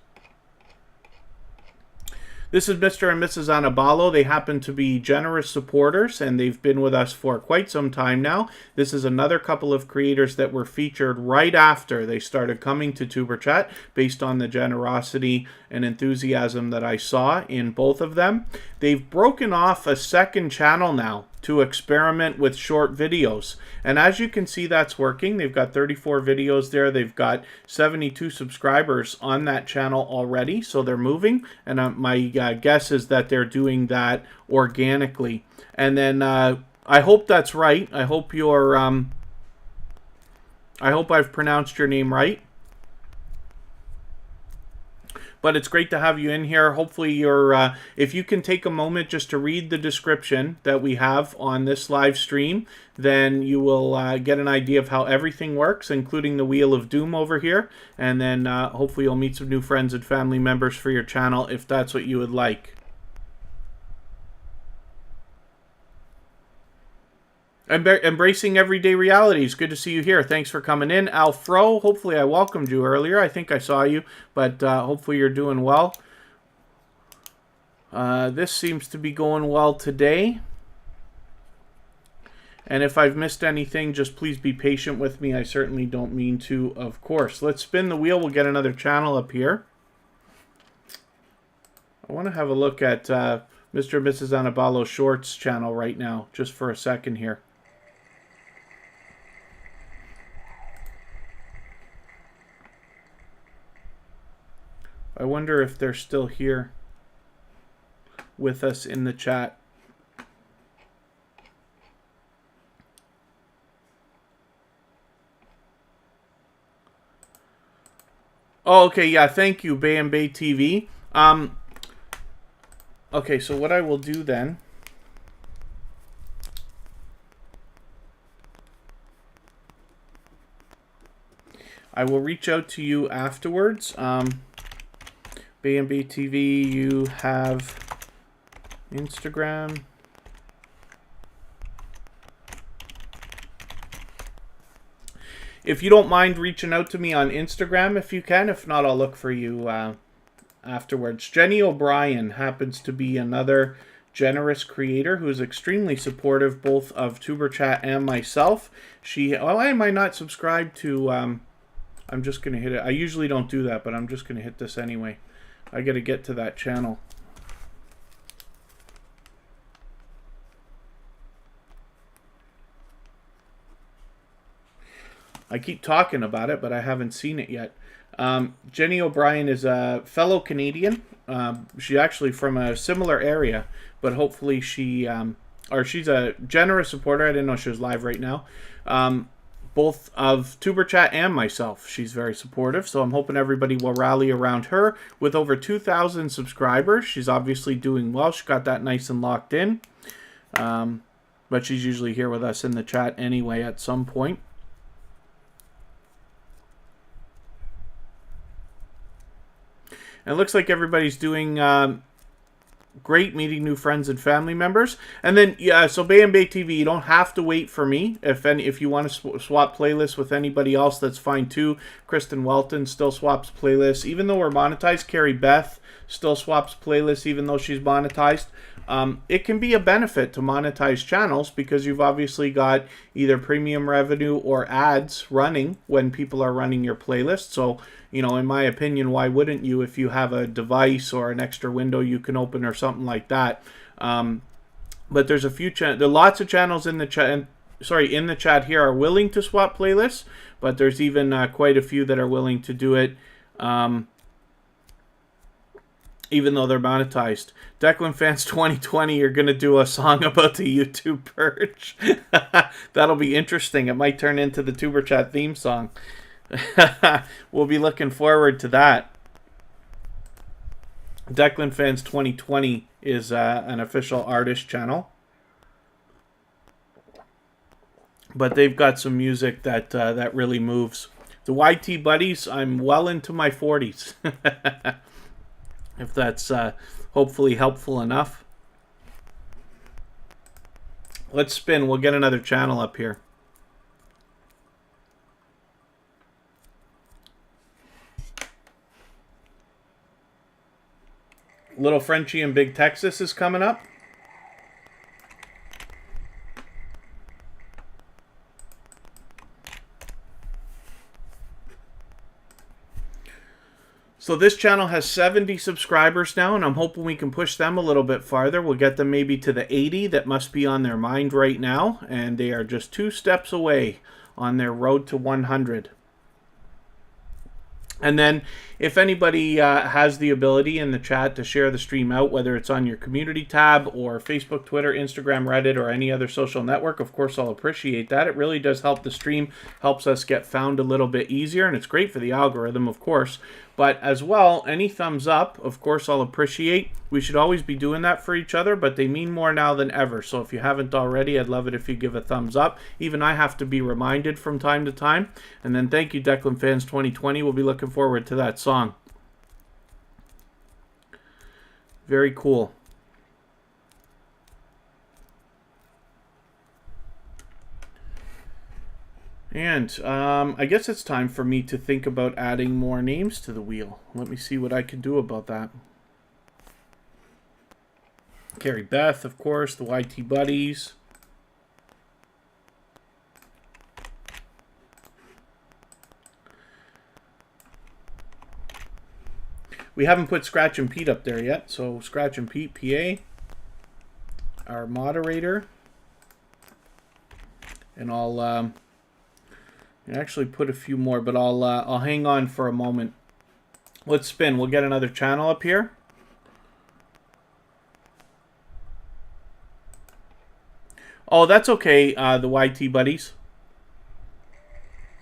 This is Mr. and Mrs. Anabalo. They happen to be generous supporters, and they've been with us for quite some time now. This is another couple of creators that were featured right after they started coming to Tuber Chat, based on the generosity and enthusiasm that I saw in both of them. They've broken off a second channel now to experiment with short videos, and as you can see, that's working. They've got 34 videos there. They've got 72 subscribers on that channel already, so they're moving, and my guess is that they're doing that organically. And then I hope that's right. I hope you're I hope I've pronounced your name right. But it's great to have you in here. Hopefully you're, if you can take a moment just to read the description that we have on this live stream, then you will get an idea of how everything works, including the Wheel of Doom over here. And then hopefully you'll meet some new friends and family members for your channel if that's what you would like. Embracing everyday realities. Good to see you here. Thanks for coming in. Alfro, hopefully I welcomed you earlier. I think I saw you, but hopefully you're doing well. This seems to be going well today. And if I've missed anything, just please be patient with me. I certainly don't mean to, of course. Let's spin the wheel. We'll get another channel up here. I want to have a look at Mr. and Mrs. Anabalo Shorts channel right now, just for a second here. I wonder if they're still here with us in the chat. Oh, okay, yeah, thank you, Bay and Bay TV. Okay, so what I will do then, I will reach out to you afterwards. Bay and Bay TV, you have Instagram. If you don't mind reaching out to me on Instagram, if you can. If not, I'll look for you afterwards. Jenny O'Brien happens to be another generous creator who is extremely supportive both of Tuber Chat and myself. Why am I not subscribed to... I'm just going to hit it. I usually don't do that, but I'm just going to hit this anyway. I got to get to that channel. I keep talking about it, but I haven't seen it yet. Jenny O'Brien is a fellow Canadian. She's actually from a similar area, but hopefully she's a generous supporter. I didn't know she was live right now. Both of Tuber Chat and myself. She's very supportive, so I'm hoping everybody will rally around her. With over 2,000 subscribers, she's obviously doing well. She got that nice and locked in. But she's usually here with us in the chat anyway at some point. And it looks like everybody's doing great, meeting new friends and family members. And then, yeah, so Bay and Bay TV, you don't have to wait for me. If you want to swap playlists with anybody else, that's fine too. Kristen Welton still swaps playlists. Even though we're monetized, Carrie Beth still swaps playlists even though she's monetized. It can be a benefit to monetize channels because you've obviously got either premium revenue or ads running when people are running your playlist. So, you know, in my opinion, why wouldn't you if you have a device or an extra window you can open or something like that? But there's a few there are lots of channels in the chat. In the chat here are willing to swap playlists, but there's even quite a few that are willing to do it. Even though they're monetized. Declan Fans 2020, you're going to do a song about the YouTube purge. That'll be interesting. It might turn into the Tuber Chat theme song. We'll be looking forward to that. Declan Fans 2020 is an official artist channel. But they've got some music that that really moves. The YT Buddies, I'm well into my 40s. If that's hopefully helpful enough. Let's spin. We'll get another channel up here. Little Frenchie in Big Texas is coming up. So this channel has 70 subscribers now, and I'm hoping we can push them a little bit farther. We'll get them maybe to the 80 that must be on their mind right now, and they are just 2 steps away on their road to 100. And then if anybody has the ability in the chat to share the stream out, whether it's on your community tab or Facebook, Twitter, Instagram, Reddit, or any other social network, of course, I'll appreciate that. It really does help the stream, helps us get found a little bit easier, and it's great for the algorithm, of course. But as well, any thumbs up, of course, I'll appreciate. We should always be doing that for each other, but they mean more now than ever. So if you haven't already, I'd love it if you give a thumbs up. Even I have to be reminded from time to time. And then thank you, Declan Fans 2020. We'll be looking forward to that song. Very cool. And I guess it's time for me to think about adding more names to the wheel. Let me see what I can do about that. Carrie Beth, of course, the YT Buddies. We haven't put Scratch and Pete up there yet, so Scratch and Pete, PA, our moderator. And I'll actually put a few more, but I'll hang on for a moment. Let's spin. We'll get another channel up here. Oh, that's okay, the YT Buddies.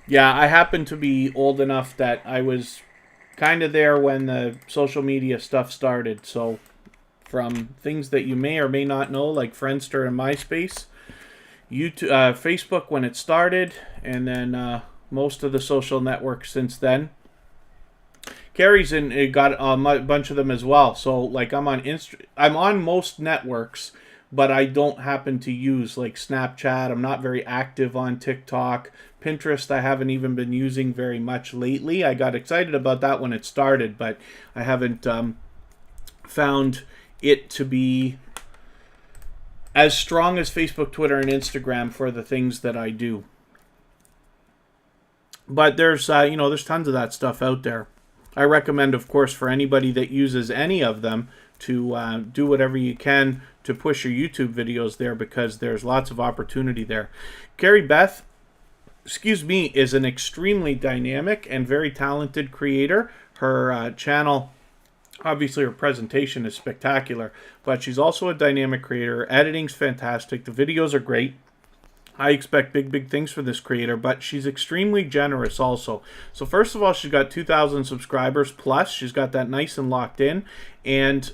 Yeah, I happen to be old enough that I was kind of there when the social media stuff started. So from things that you may or may not know, like Friendster and MySpace, YouTube, Facebook when it started, and then most of the social networks since then. Carrie's got a bunch of them as well. So like I'm on most networks, but I don't happen to use like Snapchat. I'm not very active on TikTok. Pinterest I haven't even been using very much lately. I got excited about that when it started, but I haven't found it to be as strong as Facebook, Twitter, and Instagram for the things that I do. But there's there's tons of that stuff out there. I recommend, of course, for anybody that uses any of them to do whatever you can to push your YouTube videos there, because there's lots of opportunity there. Carrie Beth excuse me, is an extremely dynamic and very talented creator. Her channel, obviously her presentation is spectacular, but she's also a dynamic creator. Editing's fantastic. The videos are great. I expect big things for this creator, but she's extremely generous also. So first of all, she's got 2,000 subscribers plus. She's got that nice and locked in. And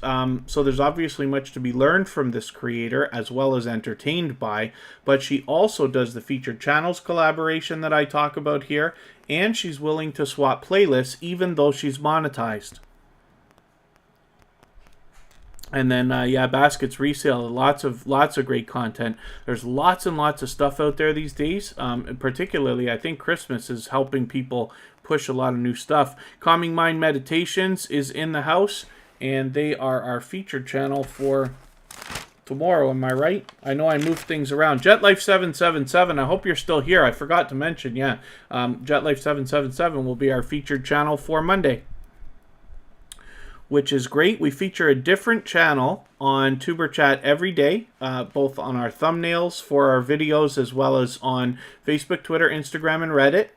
so there's obviously much to be learned from this creator as well as entertained by. But she also does the featured channels collaboration that I talk about here. And she's willing to swap playlists even though she's monetized. And then, yeah, Baskets Resale, lots of great content. There's lots and lots of stuff out there these days. Particularly, I think Christmas is helping people push a lot of new stuff. Calming Mind Meditations is in the house, and they are our featured channel for tomorrow. Am I right? I know I moved things around. JetLife777, I hope you're still here. I forgot to mention, yeah. JetLife777 will be our featured channel for Monday, which is great. We feature a different channel on Tuber Chat every day, both on our thumbnails for our videos as well as on Facebook, Twitter, Instagram, and Reddit,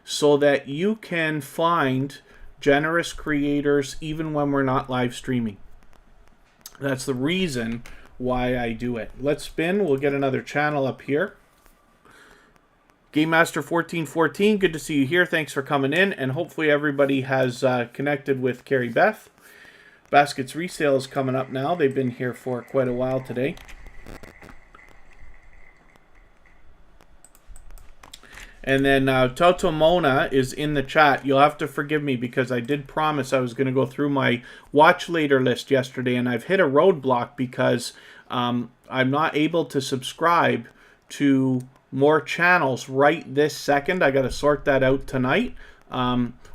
so that you can find generous creators even when we're not live streaming. That's the reason why I do it. Let's spin. We'll get another channel up here. Game Master 1414, good to see you here. Thanks for coming in, and hopefully everybody has connected with Carrie Beth. Baskets Resale is coming up now. They've been here for quite a while today. And then Totomona is in the chat. You'll have to forgive me because I did promise I was going to go through my watch later list yesterday, and I've hit a roadblock because I'm not able to subscribe to more channels right this second. I got to sort that out tonight.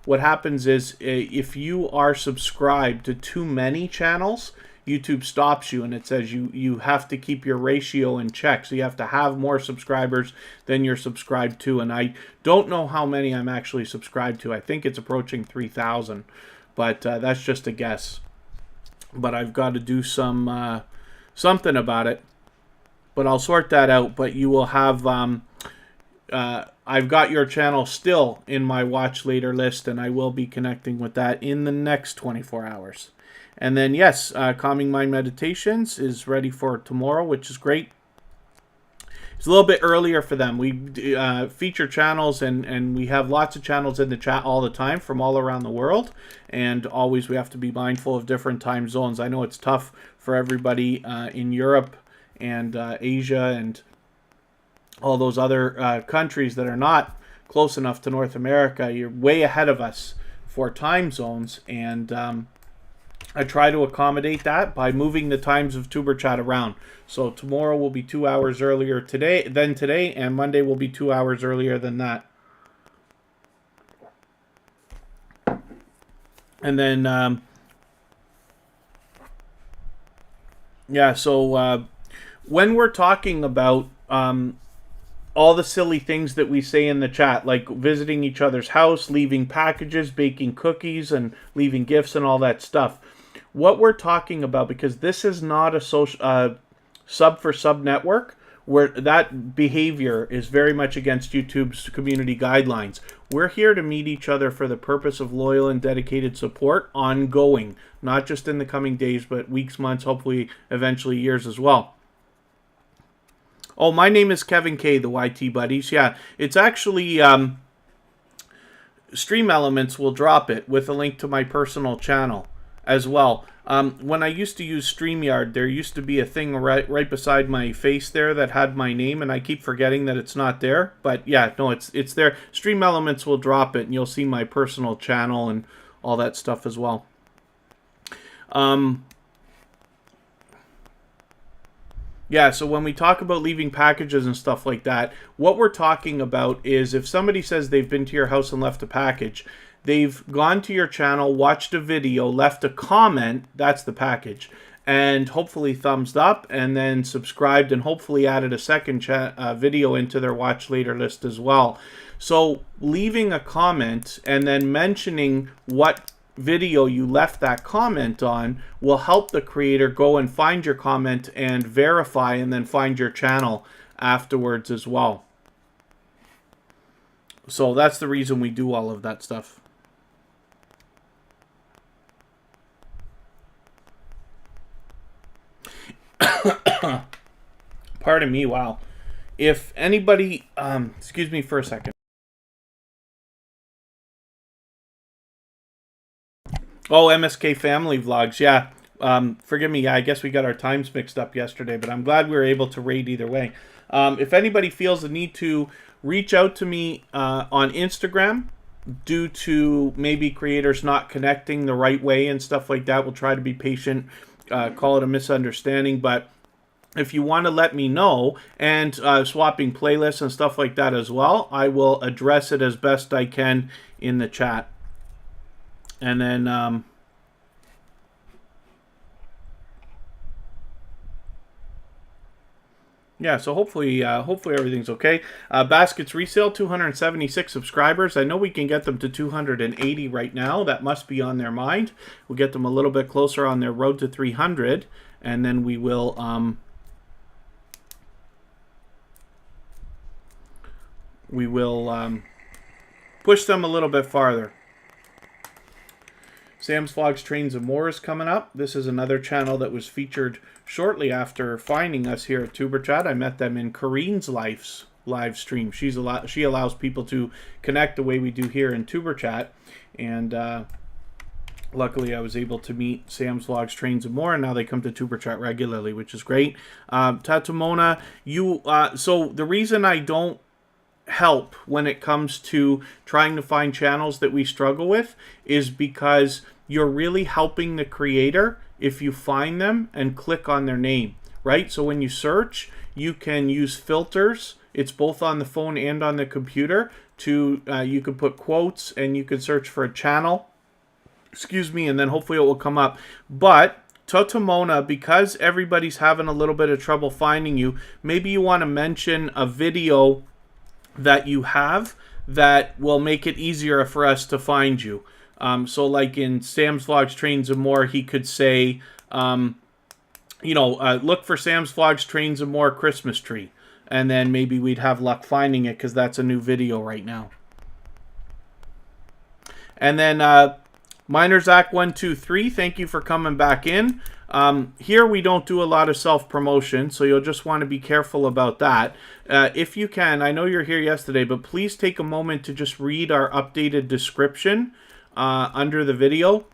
What happens is if you are subscribed to too many channels, YouTube stops you and it says you have to keep your ratio in check. So you have to have more subscribers than you're subscribed to. And I don't know how many I'm actually subscribed to. I think it's approaching 3,000, but that's just a guess. But I've got to do some something about it. But I'll sort that out. But you will have... I've got your channel still in my watch later list, and I will be connecting with that in the next 24 hours. And then, yes, Calming Mind Meditations is ready for tomorrow, which is great. It's a little bit earlier for them. We feature channels, and we have lots of channels in the chat all the time from all around the world. And always we have to be mindful of different time zones. I know it's tough for everybody in Europe and Asia and all those other countries that are not close enough to North America. You're way ahead of us for time zones, and I try to accommodate that by moving the times of Tuber Chat around. So tomorrow will be 2 hours earlier than today, and Monday will be 2 hours earlier than that. And then, yeah, so when we're talking about all the silly things that we say in the chat, like visiting each other's house, leaving packages, baking cookies, and leaving gifts and all that stuff. What we're talking about, because this is not a social sub for sub network, where that behavior is very much against YouTube's community guidelines. We're here to meet each other for the purpose of loyal and dedicated support ongoing, not just in the coming days, but weeks, months, hopefully eventually years as well. Oh, my name is Kevin K, the YT Buddies. Yeah, it's actually Stream Elements will drop it with a link to my personal channel as well. When I used to use StreamYard, there used to be a thing right beside my face there that had my name, and I keep forgetting that it's not there. But yeah, no, it's there. Stream Elements will drop it, and you'll see my personal channel and all that stuff as well. Yeah, so when we talk about leaving packages and stuff like that, what we're talking about is if somebody says they've been to your house and left a package, they've gone to your channel, watched a video, left a comment, that's the package, and hopefully thumbs up, and then subscribed, and hopefully added a second video into their watch later list as well. So leaving a comment and then mentioning what video you left that comment on will help the creator go and find your comment and verify and then find your channel afterwards as well. So that's the reason we do all of that stuff. Pardon me, wow. If anybody, excuse me for a second. Oh, MSK Family Vlogs, yeah. Forgive me, yeah, I guess we got our times mixed up yesterday, but I'm glad we were able to raid either way. If anybody feels the need to reach out to me on Instagram due to maybe creators not connecting the right way and stuff like that, we'll try to be patient, call it a misunderstanding, but if you want to let me know, and swapping playlists and stuff like that as well, I will address it as best I can in the chat. And then yeah, so hopefully everything's okay. Baskets resale, 276 subscribers. I know we can get them to 280 right now. That must be on their mind. We'll get them a little bit closer on their road to 300, and then we will push them a little bit farther. Sam's Vlogs Trains and More is coming up. This is another channel that was featured shortly after finding us here at Tuber Chat. I met them in Corrine's live stream. She allows people to connect the way we do here in Tuber Chat. And luckily I was able to meet Sam's Vlogs Trains and More, and now they come to Tuber Chat regularly, which is great. Tatumona, so the reason I don't help when it comes to trying to find channels that we struggle with is because you're really helping the creator if you find them and click on their name, right? So when you search, you can use filters. It's both on the phone and on the computer. You can put quotes and you can search for a channel, excuse me, and then hopefully it will come up. But Totomona, because everybody's having a little bit of trouble finding you, maybe you want to mention a video that you have that will make it easier for us to find you. So like in Sam's Vlogs Trains and More, he could say, look for Sam's Vlogs Trains and More Christmas tree. And then maybe we'd have luck finding it because that's a new video right now. And then MinerZach123, thank you for coming back in. Here we don't do a lot of self-promotion, so you'll just want to be careful about that. If you can, I know you're here yesterday, but please take a moment to just read our updated description under the video,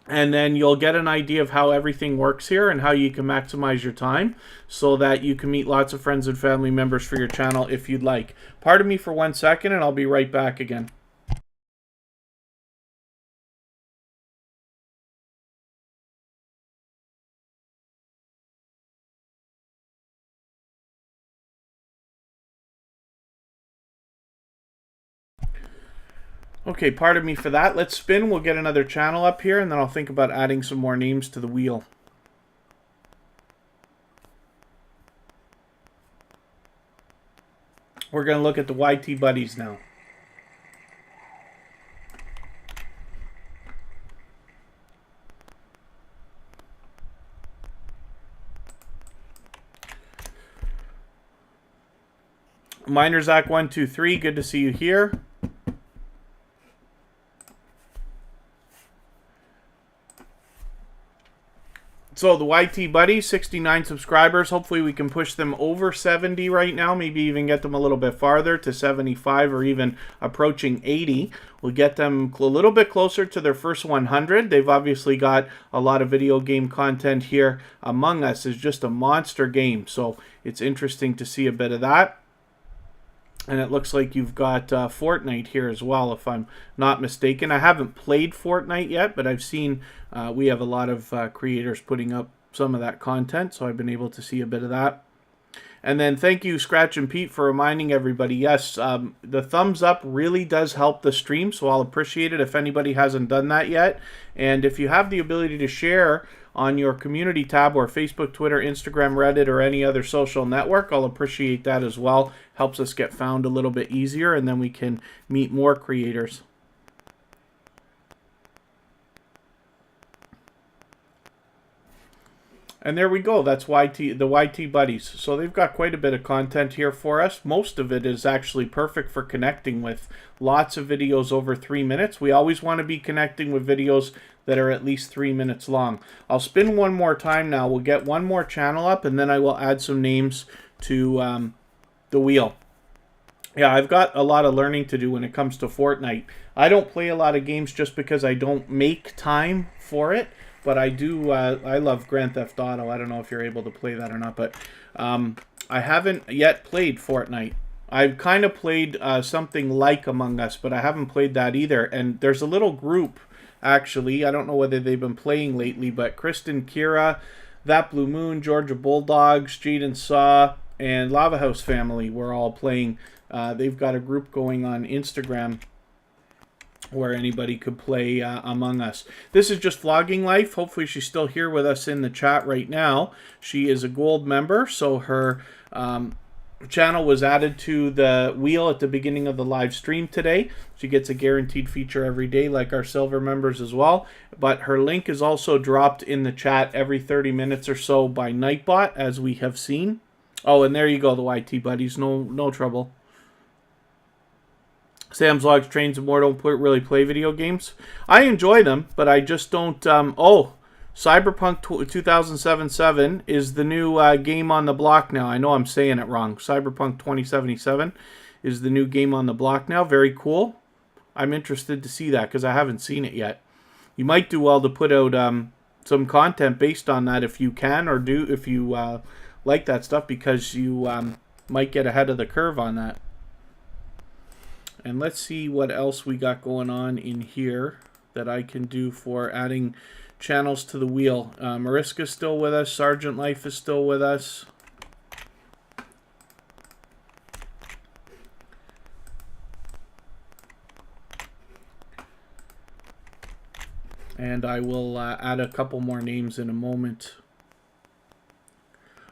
and then you'll get an idea of how everything works here and how you can maximize your time so that you can meet lots of friends and family members for your channel if you'd like. Pardon me for 1 second, and I'll be right back again. Okay, pardon me for that. Let's spin. We'll get another channel up here, and then I'll think about adding some more names to the wheel. We're going to look at the YT Buddies now. MinerZach123, good to see you here. So the YT Buddies, 69 subscribers. Hopefully we can push them over 70 right now. Maybe even get them a little bit farther to 75 or even approaching 80. We'll get them a little bit closer to their first 100. They've obviously got a lot of video game content here. Among Us is just a monster game. So it's interesting to see a bit of that. And it looks like you've got Fortnite here as well, if I'm not mistaken. I haven't played Fortnite yet, but I've seen we have a lot of creators putting up some of that content, so I've been able to see a bit of that. And then thank you, Scratch and Pete, for reminding everybody. Yes, the thumbs up really does help the stream, so I'll appreciate it if anybody hasn't done that yet. And if you have the ability to share on your community tab or Facebook, Twitter, Instagram, Reddit, or any other social network, I'll appreciate that as well. Helps us get found a little bit easier, and then we can meet more creators. And there we go. That's the YT Buddies. So they've got quite a bit of content here for us. Most of it is actually perfect for connecting with. Lots of videos over 3 minutes. We always want to be connecting with videos that are at least 3 minutes long. I'll spin one more time now. We'll get one more channel up, and then I will add some names to the wheel. Yeah, I've got a lot of learning to do when it comes to Fortnite. I don't play a lot of games just because I don't make time for it. But I do, I love Grand Theft Auto. I don't know if you're able to play that or not, but I haven't yet played Fortnite. I've kind of played something like Among Us, but I haven't played that either. And there's a little group, actually. I don't know whether they've been playing lately, but Kristen, Kira, That Blue Moon, Georgia Bulldogs, Jaden Saw, and Lava House Family were all playing. They've got a group going on Instagram where anybody could play Among Us. This is just Vlogging Life. Hopefully she's still here with us in the chat right now. She is a gold member, so her channel was added to the wheel at the beginning of the live stream today. She gets a guaranteed feature every day, like our silver members as well. But her link is also dropped in the chat every 30 minutes or so by Nightbot, as we have seen. Oh, and there you go, the YT Buddies. No trouble. Sam's Logs Trains and More don't really play video games. I enjoy them, but I just don't... Cyberpunk 2077 is the new game on the block now. I know I'm saying it wrong. Cyberpunk 2077 is the new game on the block now. Very cool. I'm interested to see that because I haven't seen it yet. You might do well to put out some content based on that if you can, or if you like that stuff, because you might get ahead of the curve on that. And let's see what else we got going on in here that I can do for adding channels to the wheel. Mariska's still with us. Sergeant Life is still with us. And I will add a couple more names in a moment.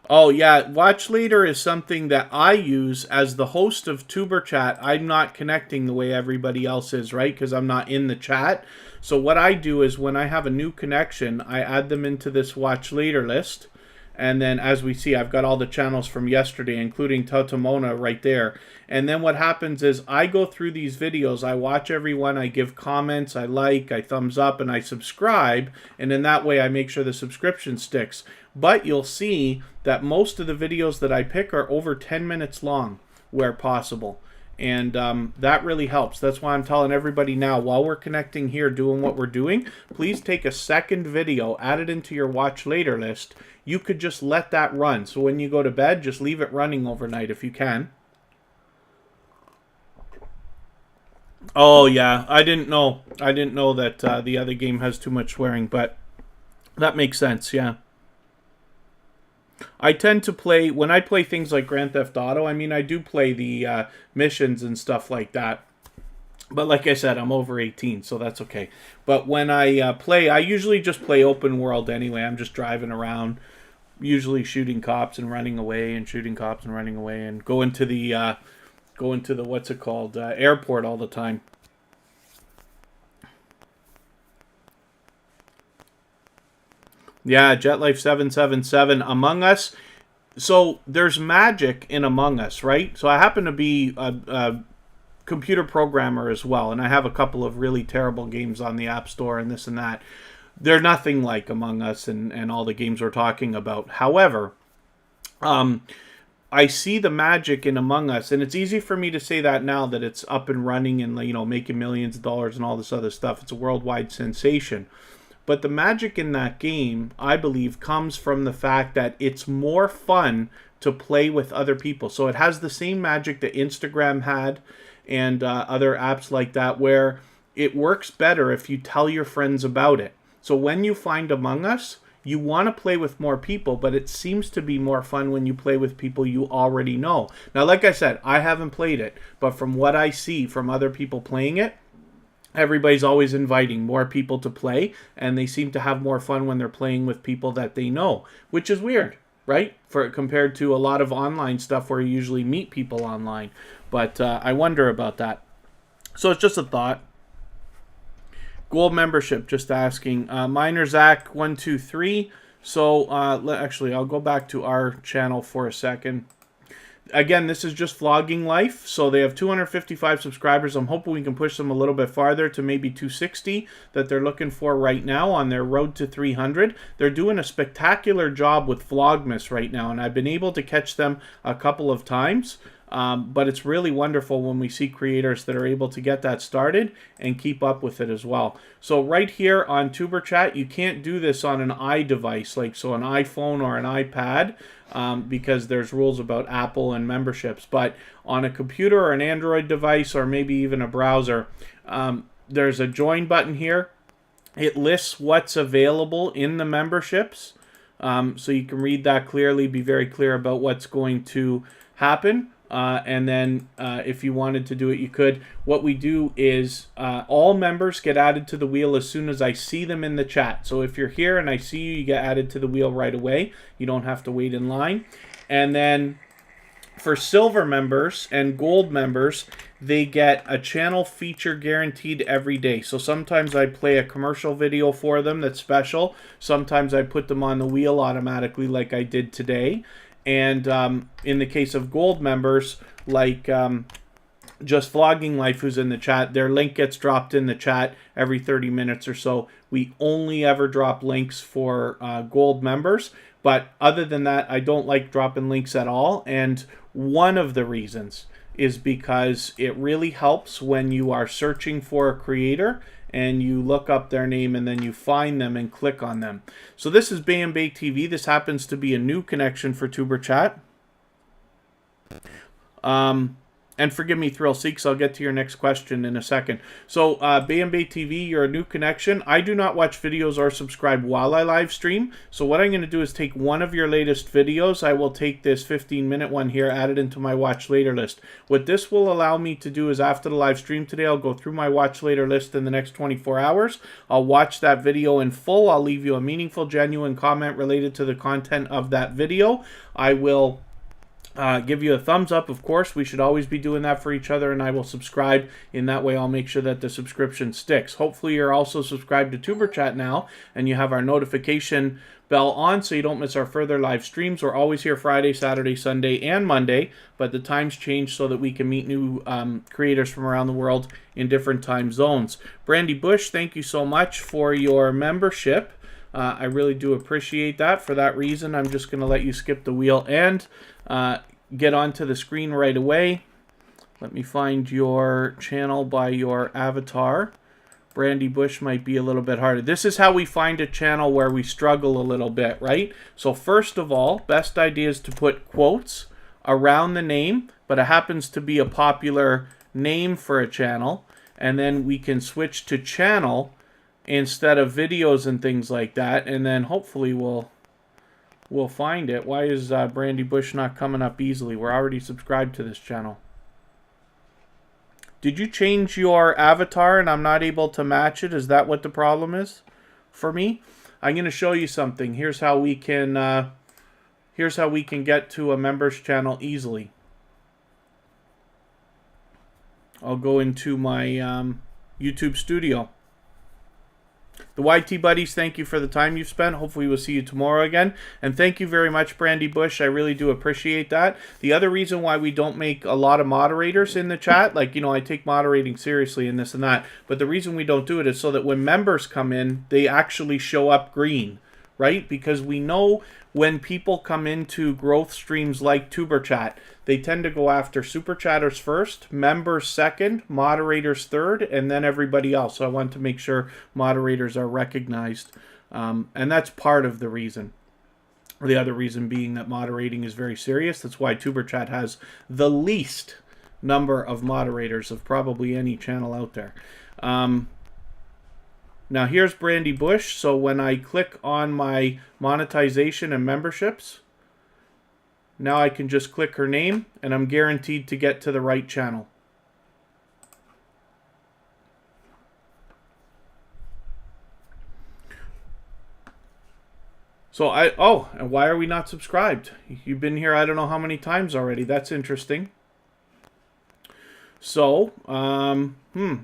Oh, yeah, Watch Later is something that I use as the host of Tuber Chat. I'm not connecting the way everybody else is, right? Because I'm not in the chat. So what I do is when I have a new connection, I add them into this Watch Later list. And then as we see, I've got all the channels from yesterday, including Tautamona right there. And then what happens is I go through these videos, I watch everyone, I give comments, I like, I thumbs up, and I subscribe. And in that way, I make sure the subscription sticks. But you'll see that most of the videos that I pick are over 10 minutes long, where possible. And that really helps. That's why I'm telling everybody now, while we're connecting here, doing what we're doing, please take a second video, add it into your Watch Later list. You could just let that run. So when you go to bed, just leave it running overnight if you can. Oh, yeah. I didn't know. I didn't know that the other game has too much swearing, but that makes sense, yeah. I tend to play, when I play things like Grand Theft Auto, I mean, I do play the missions and stuff like that. But like I said, I'm over 18, so that's okay. But when I play, I usually just play open world anyway. I'm just driving around, usually shooting cops and running away, and shooting cops and running away, and going to the what's it called, airport all the time. Yeah, JetLife 777, Among Us. So there's magic in Among Us, right? So I happen to be a computer programmer as well, and I have a couple of really terrible games on the App Store and this and that. They're nothing like Among Us and all the games we're talking about. However, I see the magic in Among Us, and it's easy for me to say that now that it's up and running and, you know, making millions of dollars and all this other stuff. It's a worldwide sensation. But the magic in that game, I believe, comes from the fact that it's more fun to play with other people. So it has the same magic that Instagram had and other apps like that, where it works better if you tell your friends about it. So when you find Among Us, you want to play with more people, but it seems to be more fun when you play with people you already know. Now, like I said, I haven't played it, but from what I see from other people playing it, everybody's always inviting more people to play, and they seem to have more fun when they're playing with people that they know, which is weird, right? Compared to a lot of online stuff where you usually meet people online. But I wonder about that. So it's just a thought. Gold membership, just asking. Miner Zach 123 So actually, I'll go back to our channel for a second. Again, this is just vlogging life. So they have 255 subscribers. I'm hoping we can push them a little bit farther to maybe 260 that they're looking for right now on their road to 300. They're doing a spectacular job with Vlogmas right now, and I've been able to catch them a couple of times. But it's really wonderful when we see creators that are able to get that started and keep up with it as well. So right here on Tuber Chat, you can't do this on an iDevice, like so an iPhone or an iPad, because there's rules about Apple and memberships. But on a computer or an Android device or maybe even a browser, there's a join button here. It lists what's available in the memberships. So you can read that clearly, be very clear about what's going to happen. And then if you wanted to do it, you could. What we do is all members get added to the wheel as soon as I see them in the chat. So if you're here and I see you, you get added to the wheel right away. You don't have to wait in line. And then for silver members and gold members, they get a channel feature guaranteed every day. So sometimes I play a commercial video for them that's special. Sometimes I put them on the wheel automatically like I did today. And in the case of gold members, like Just Vlogging Life, who's in the chat, their link gets dropped in the chat every 30 minutes or so. We only ever drop links for gold members. But other than that, I don't like dropping links at all. And one of the reasons is because it really helps when you are searching for a creator and you look up their name and then you find them and click on them. So this is Bay and Bay TV. This happens to be a new connection for Tuber Chat. And forgive me, Thrill Seeks, I'll get to your next question in a second. So, Bay and Bay TV, you're a new connection. I do not watch videos or subscribe while I live stream. So what I'm going to do is take one of your latest videos. I will take this 15-minute one here, add it into my watch later list. What this will allow me to do is after the live stream today, I'll go through my watch later list in the next 24 hours. I'll watch that video in full. I'll leave you a meaningful, genuine comment related to the content of that video. I will give you a thumbs up, of course. We should always be doing that for each other, and I will subscribe. In that way, I'll make sure that the subscription sticks. Hopefully, you're also subscribed to Tuber Chat now, and you have our notification bell on so you don't miss our further live streams. We're always here Friday, Saturday, Sunday, and Monday, but the times change so that we can meet new creators from around the world in different time zones. Brandy Bush, thank you so much for your membership. I really do appreciate that. For that reason, I'm just going to let you skip the wheel and get onto the screen right away. Let me find your channel by your avatar. Brandy Bush might be a little bit harder. This is how we find a channel where we struggle a little bit, right? So first of all, best idea is to put quotes around the name, but it happens to be a popular name for a channel. And then we can switch to channel instead of videos and things like that, and then hopefully we'll find it. Why is Brandy Bush not coming up easily? We're already subscribed to this channel. Did you change your avatar and I'm not able to match it? Is that what the problem is for me? I'm going to show you something. Here's how we can get to a members channel easily. I'll go into my YouTube studio. The YT buddies, thank you for the time you've spent. Hopefully we'll see you tomorrow again. And thank you very much, Brandy Bush. I really do appreciate that. The other reason why we don't make a lot of moderators in the chat, like, you know, I take moderating seriously and this and that, but the reason we don't do it is so that when members come in, they actually show up green, right? Because we know when people come into growth streams like Tuber Chat, they tend to go after super chatters first, members second, moderators third, and then everybody else. So I want to make sure moderators are recognized. And that's part of the reason. The other reason being that moderating is very serious. That's why Tuber Chat has the least number of moderators of probably any channel out there. Now here's Brandy Bush. So when I click on my monetization and memberships, now I can just click her name and I'm guaranteed to get to the right channel. So and why are we not subscribed? You've been here I don't know how many times already. That's interesting. So,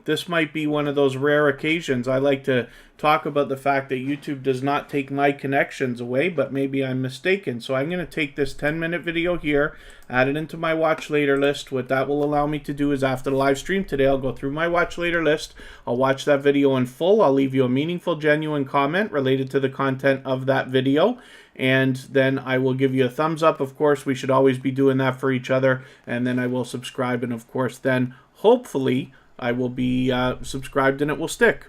this might be one of those rare occasions. I like to talk about the fact that YouTube does not take my connections away, but maybe I'm mistaken. So I'm going to take this 10-minute video here, add it into my watch later list. What that will allow me to do is after the live stream today, I'll go through my watch later list. I'll watch that video in full. I'll leave you a meaningful, genuine comment related to the content of that video. And then I will give you a thumbs up. Of course, we should always be doing that for each other. And then I will subscribe. And of course, then hopefully I will be subscribed and it will stick.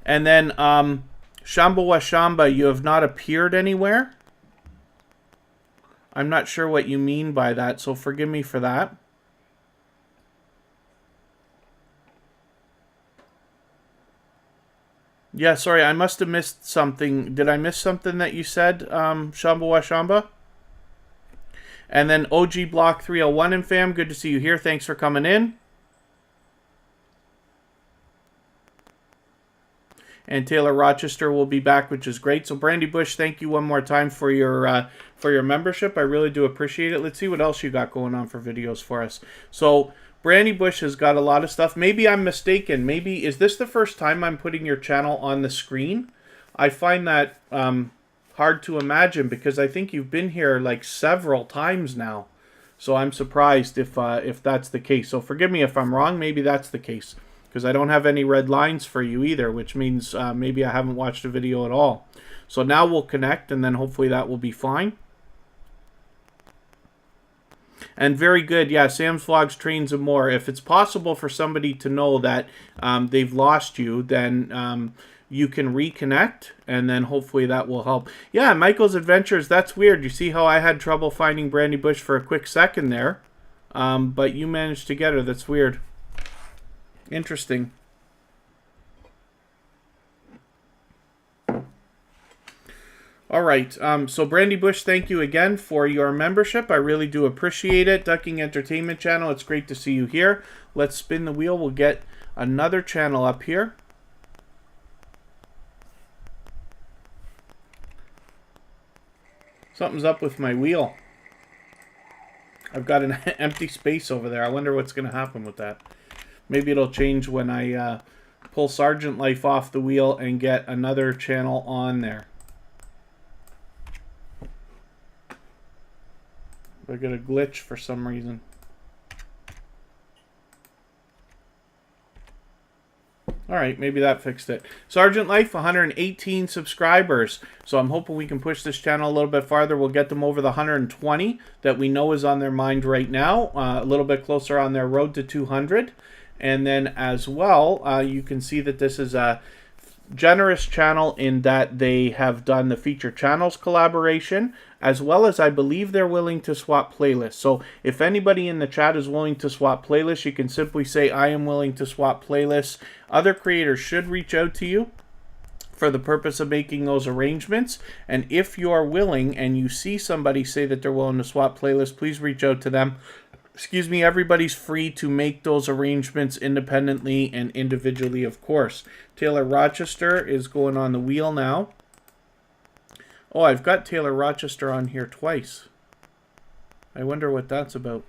And then Shamba Washamba, you have not appeared anywhere. I'm not sure what you mean by that, so forgive me for that. Yeah, sorry, I must have missed something. Did I miss something that you said, Shamba Washamba? And then OG Block 301 and fam, good to see you here. Thanks for coming in. And Taylor Rochester will be back, which is great. So Brandy Bush, thank you one more time for your membership. I really do appreciate it. Let's see what else you got going on for videos for us. So Brandy Bush has got a lot of stuff. Maybe I'm mistaken. Maybe, is this the first time I'm putting your channel on the screen? I find that hard to imagine because I think you've been here like several times now. So I'm surprised if that's the case. So forgive me if I'm wrong. Maybe that's the case, because I don't have any red lines for you either, which means maybe I haven't watched a video at all. So now we'll connect, and then hopefully that will be fine. And very good, yeah, Sam's Vlogs, Trains, and More. If it's possible for somebody to know that they've lost you, then you can reconnect, and then hopefully that will help. Yeah, Michael's Adventures, that's weird. You see how I had trouble finding Brandy Bush for a quick second there, but you managed to get her. That's weird. Interesting. All right. So Brandy Bush, thank you again for your membership. I really do appreciate it. Ducking Entertainment Channel, it's great to see you here. Let's spin the wheel. We'll get another channel up here. Something's up with my wheel. I've got an empty space over there. I wonder what's going to happen with that. Maybe it'll change when I pull Sergeant Life off the wheel and get another channel on there. I got a glitch for some reason. Alright, maybe that fixed it. Sergeant Life, 118 subscribers. So I'm hoping we can push this channel a little bit farther. We'll get them over the 120 that we know is on their mind right now. A little bit closer on their road to 200. And then as well, you can see that this is a generous channel in that they have done the feature channels collaboration, as well as I believe they're willing to swap playlists. So if anybody in the chat is willing to swap playlists, you can simply say, I am willing to swap playlists. Other creators should reach out to you for the purpose of making those arrangements. And if you're willing and you see somebody say that they're willing to swap playlists, please reach out to them. Excuse me, everybody's free to make those arrangements independently and individually, of course. Taylor Rochester is going on the wheel now. Oh, I've got Taylor Rochester on here twice. I wonder what that's about.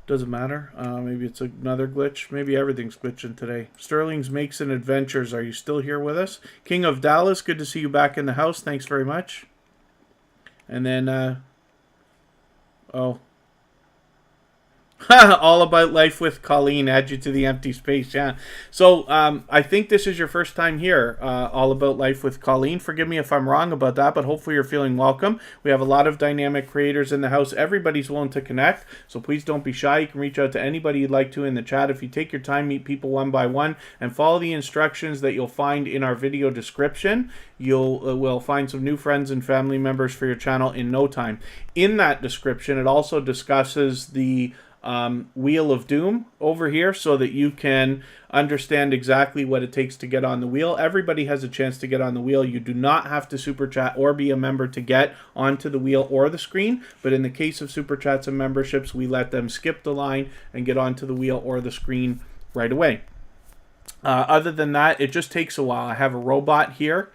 Doesn't matter. Maybe it's another glitch. Maybe everything's glitching today. Sterling's Makes and Adventures. Are you still here with us? King of Dallas, good to see you back in the house. Thanks very much. And then, oh. All About Life with Colleen, add you to the empty space, yeah. So I think this is your first time here, All About Life with Colleen. Forgive me if I'm wrong about that, but hopefully you're feeling welcome. We have a lot of dynamic creators in the house. Everybody's willing to connect, so please don't be shy. You can reach out to anybody you'd like to in the chat. If you take your time, meet people one by one, and follow the instructions that you'll find in our video description, you'll will find some new friends and family members for your channel in no time. In that description, it also discusses the Wheel of Doom over here so that you can understand exactly what it takes to get on the wheel. Everybody has a chance to get on the wheel. You do not have to super chat or be a member to get onto the wheel or the screen, but in the case of super chats and memberships, we let them skip the line and get onto the wheel or the screen right away. Other than that, it just takes a while. I have a robot here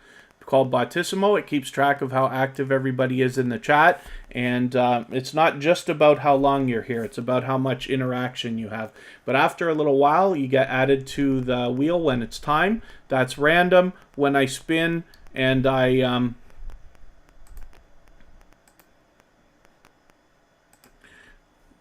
called Bautissimo. It keeps track of how active everybody is in the chat, and it's not just about how long you're here, it's about how much interaction you have. But after a little while, you get added to the wheel when it's time. That's random. When I spin and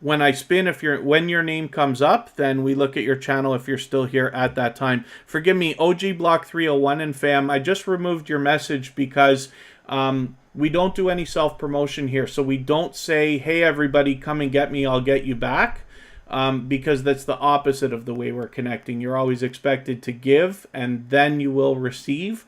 when I spin, when your name comes up, then we look at your channel if you're still here at that time. Forgive me, OG Block 301 and fam, I just removed your message because we don't do any self-promotion here. So we don't say, hey, everybody, come and get me, I'll get you back. Because that's the opposite of the way we're connecting. You're always expected to give, and then you will receive,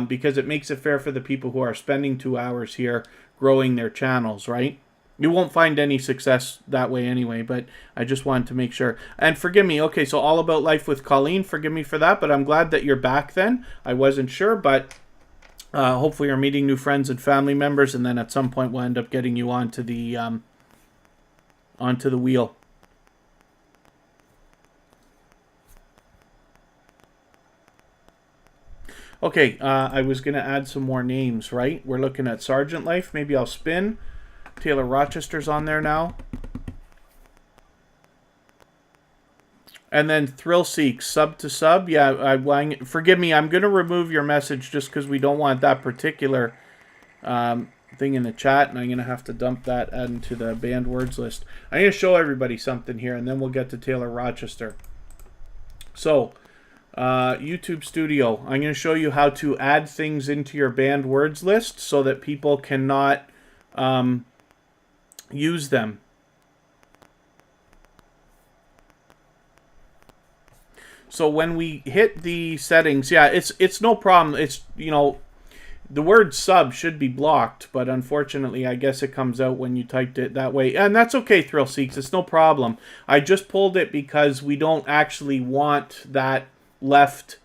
because it makes it fair for the people who are spending 2 hours here growing their channels, right? You won't find any success that way anyway, but I just wanted to make sure. And forgive me, okay, so All About Life with Colleen, forgive me for that, but I'm glad that you're back then. I wasn't sure, but hopefully you're meeting new friends and family members, and then at some point we'll end up getting you onto the wheel. Okay, I was going to add some more names, right? We're looking at Sergeant Life. Maybe I'll spin. Taylor Rochester's on there now. And then Thrill Seek, sub to sub. Yeah, forgive me, I'm going to remove your message just because we don't want that particular thing in the chat, and I'm going to have to dump that into the banned words list. I'm going to show everybody something here, and then we'll get to Taylor Rochester. So, YouTube Studio, I'm going to show you how to add things into your banned words list so that people cannot use them. So when we hit the settings, yeah, it's no problem. It's, you know, the word sub should be blocked, but unfortunately, I guess it comes out when you typed it that way. And that's okay, Thrill Seeks. It's no problem. I just pulled it because we don't actually want that left.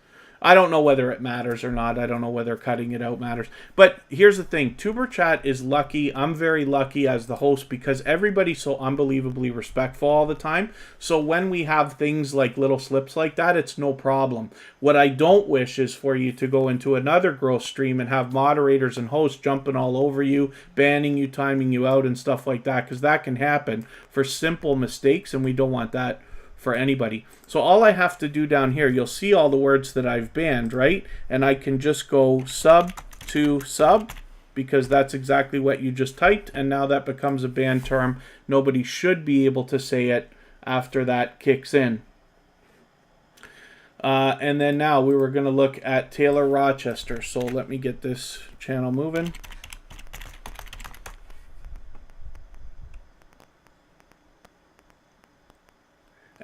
I don't know whether it matters or not. I don't know whether cutting it out matters. But here's the thing. Tuber Chat is lucky. I'm very lucky as the host because everybody's so unbelievably respectful all the time. So when we have things like little slips like that, it's no problem. What I don't wish is for you to go into another growth stream and have moderators and hosts jumping all over you, banning you, timing you out, and stuff like that, because that can happen for simple mistakes, and we don't want that for anybody. So all I have to do down here, you'll see all the words that I've banned, right? And I can just go sub to sub because that's exactly what you just typed, and now that becomes a banned term. Nobody should be able to say it after that kicks in. And then now we were going to look at Taylor Rochester. So let me get this channel moving.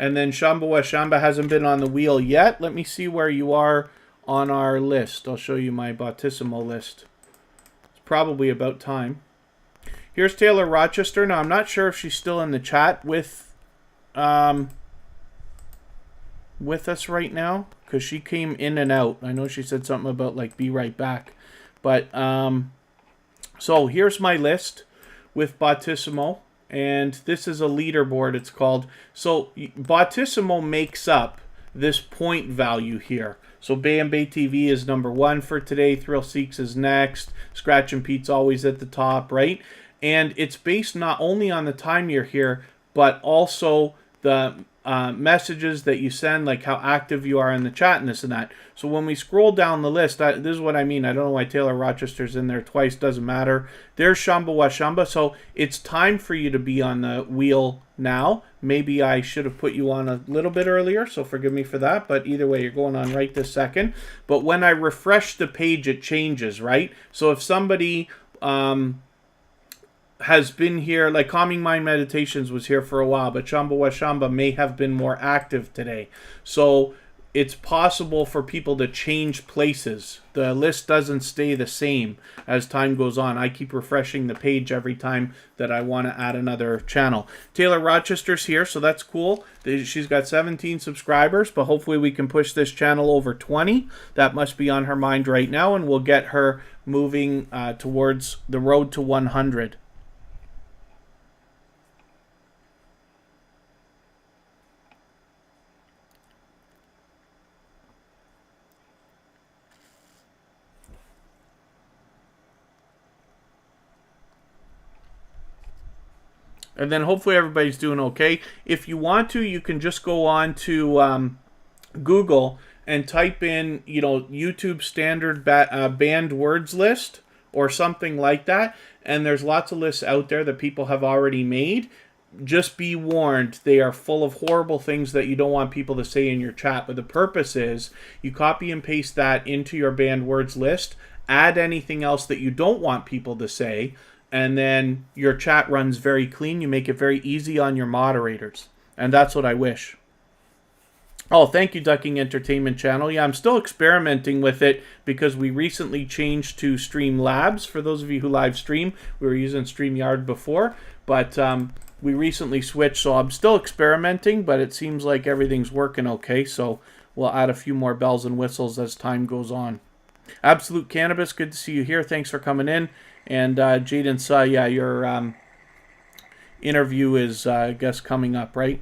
And then Shamba Shamba hasn't been on the wheel yet. Let me see where you are on our list. I'll show you my Bautissimo list. It's probably about time. Here's Taylor Rochester. Now, I'm not sure if she's still in the chat with us right now, because she came in and out. I know she said something about, like, be right back. But, so here's my list with Bautissimo. And this is a leaderboard, it's called. So Bautissimo makes up this point value here. So Bay and Bay TV is number 1 for today. Thrill Seeks is next. Scratch and Pete's always at the top, right? And it's based not only on the time you're here, but also the messages that you send, like how active you are in the chat and this and that. So when we scroll down the list, this is what I mean. I don't know why Taylor Rochester's in there twice. Doesn't matter. There's Shamba Shamba. So it's time for you to be on the wheel now. Maybe I should have put you on a little bit earlier, so forgive me for that. But either way, you're going on right this second. But when I refresh the page, it changes, right? So if somebody has been here, like Calming Mind Meditations was here for a while, but Shamba Shamba may have been more active today. So it's possible for people to change places. The list doesn't stay the same as time goes on. I keep refreshing the page every time that I want to add another channel. Taylor Rochester's here, so that's cool. She's got 17 subscribers, but hopefully we can push this channel over 20. That must be on her mind right now, and we'll get her moving towards the road to 100. And then hopefully everybody's doing okay. If you want to, you can just go on to Google and type in, YouTube standard banned words list or something like that. And there's lots of lists out there that people have already made. Just be warned, they are full of horrible things that you don't want people to say in your chat. But the purpose is you copy and paste that into your banned words list, add anything else that you don't want people to say, and then your chat runs very clean. You make it very easy on your moderators. And that's what I wish. Oh, thank you, Ducking Entertainment Channel. Yeah, I'm still experimenting with it because we recently changed to Streamlabs. For those of you who live stream, we were using StreamYard before, but we recently switched, so I'm still experimenting, but it seems like everything's working okay, so we'll add a few more bells and whistles as time goes on. Absolute Cannabis, good to see you here. Thanks for coming in. And Jaden Sa, yeah, your interview is, I guess, coming up, right?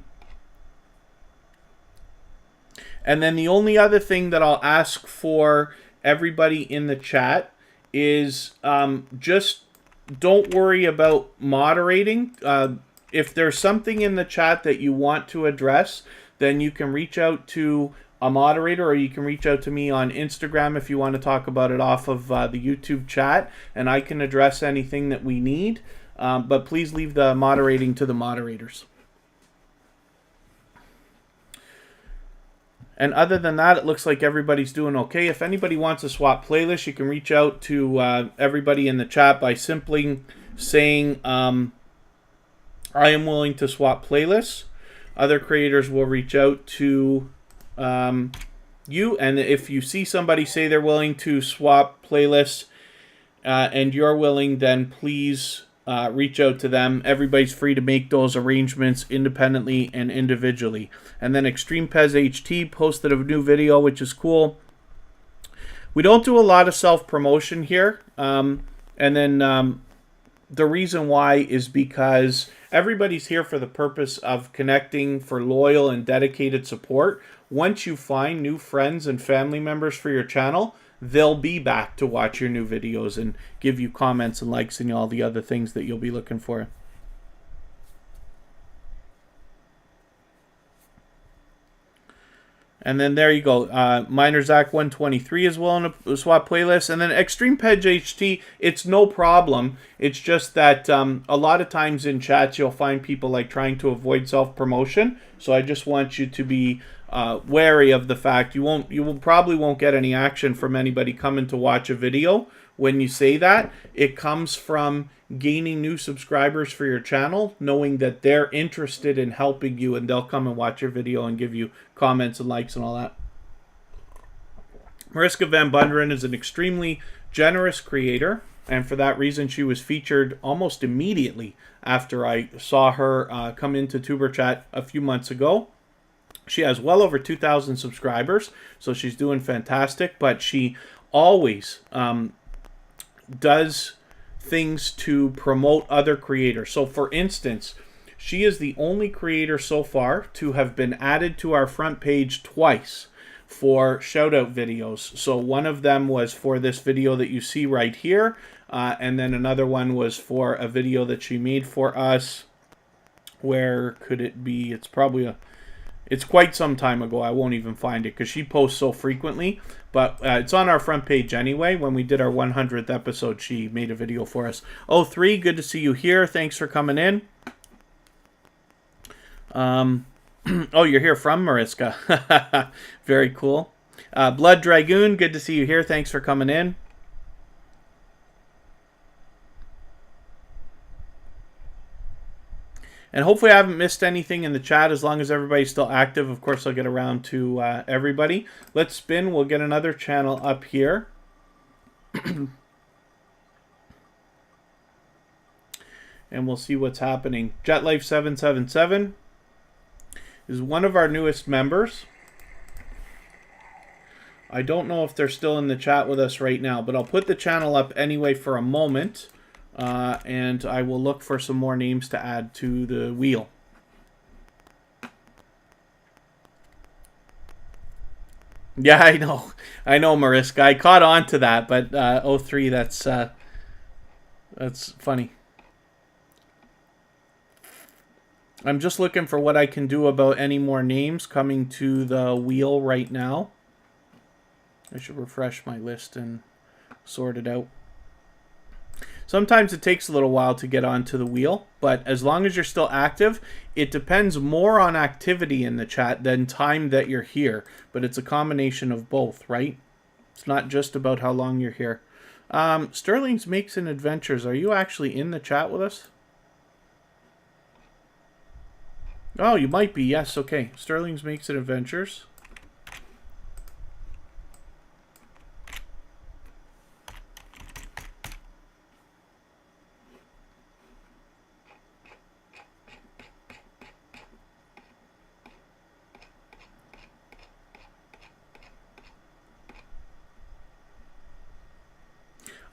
And then the only other thing that I'll ask for everybody in the chat is just don't worry about moderating. If there's something in the chat that you want to address, then you can reach out to a moderator, or you can reach out to me on Instagram if you want to talk about it off of the YouTube chat, and I can address anything that we need. But please leave the moderating to the moderators. And other than that, it looks like everybody's doing okay. If anybody wants to swap playlists, you can reach out to everybody in the chat by simply saying, I am willing to swap playlists. Other creators will reach out to you. And if you see somebody say they're willing to swap playlists and you're willing, then please reach out to them. Everybody's free to make those arrangements independently and individually. And then Extreme Pez HT posted a new video, which is cool. We don't do a lot of self-promotion here. And then the reason why is because everybody's here for the purpose of connecting, for loyal and dedicated support. Once you find new friends and family members for your channel, they'll be back to watch your new videos and give you comments and likes and all the other things that you'll be looking for. And then there you go. Miner Zach 123 is willing to swap playlists. And then Extreme Peg HT, it's no problem. It's just that a lot of times in chats you'll find people like trying to avoid self-promotion. So I just want you to be wary of the fact you probably won't get any action from anybody coming to watch a video when you say that. It comes from gaining new subscribers for your channel, knowing that they're interested in helping you and they'll come and watch your video and give you comments and likes and all that. Mariska Van Bunderen is an extremely generous creator, and for that reason she was featured almost immediately after I saw her come into Tuber Chat a few months ago. She has well over 2,000 subscribers, so she's doing fantastic, but she always does things to promote other creators. So for instance, she is the only creator so far to have been added to our front page twice for shout out videos. So one of them was for this video that you see right here, and then another one was for a video that she made for us. Where could it be? It's quite some time ago. I won't even find it because she posts so frequently. But it's on our front page anyway. When we did our 100th episode, she made a video for us. Oh, 3, good to see you here. Thanks for coming in. Oh, you're here from Mariska. Very cool. Blood Dragoon, good to see you here. Thanks for coming in. And hopefully I haven't missed anything in the chat as long as everybody's still active. Of course, I'll get around to everybody. Let's spin. We'll get another channel up here. And we'll see what's happening. JetLife777 is one of our newest members. I don't know if they're still in the chat with us right now, but I'll put the channel up anyway for a moment. And I will look for some more names to add to the wheel. Yeah, I know, Mariska. I caught on to that, but 03, that's funny. I'm just looking for what I can do about any more names coming to the wheel right now. I should refresh my list and sort it out. Sometimes it takes a little while to get onto the wheel, but as long as you're still active, it depends more on activity in the chat than time that you're here. But it's a combination of both, right? It's not just about how long you're here. Sterling's Makes and Adventures, are you actually in the chat with us? Oh, you might be. Yes, okay. Sterling's Makes and Adventures.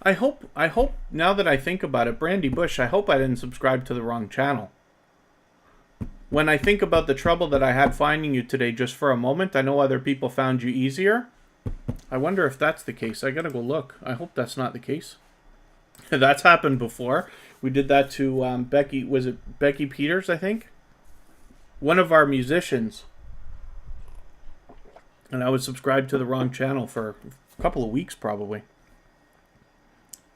I hope now that I think about it, Brandy Bush, I hope I didn't subscribe to the wrong channel. When I think about the trouble that I had finding you today just for a moment, I know other people found you easier. I wonder if that's the case. I gotta go look. I hope that's not the case. That's happened before. We did that to Becky, was it Becky Peters, I think? One of our musicians. And I was subscribed to the wrong channel for a couple of weeks probably.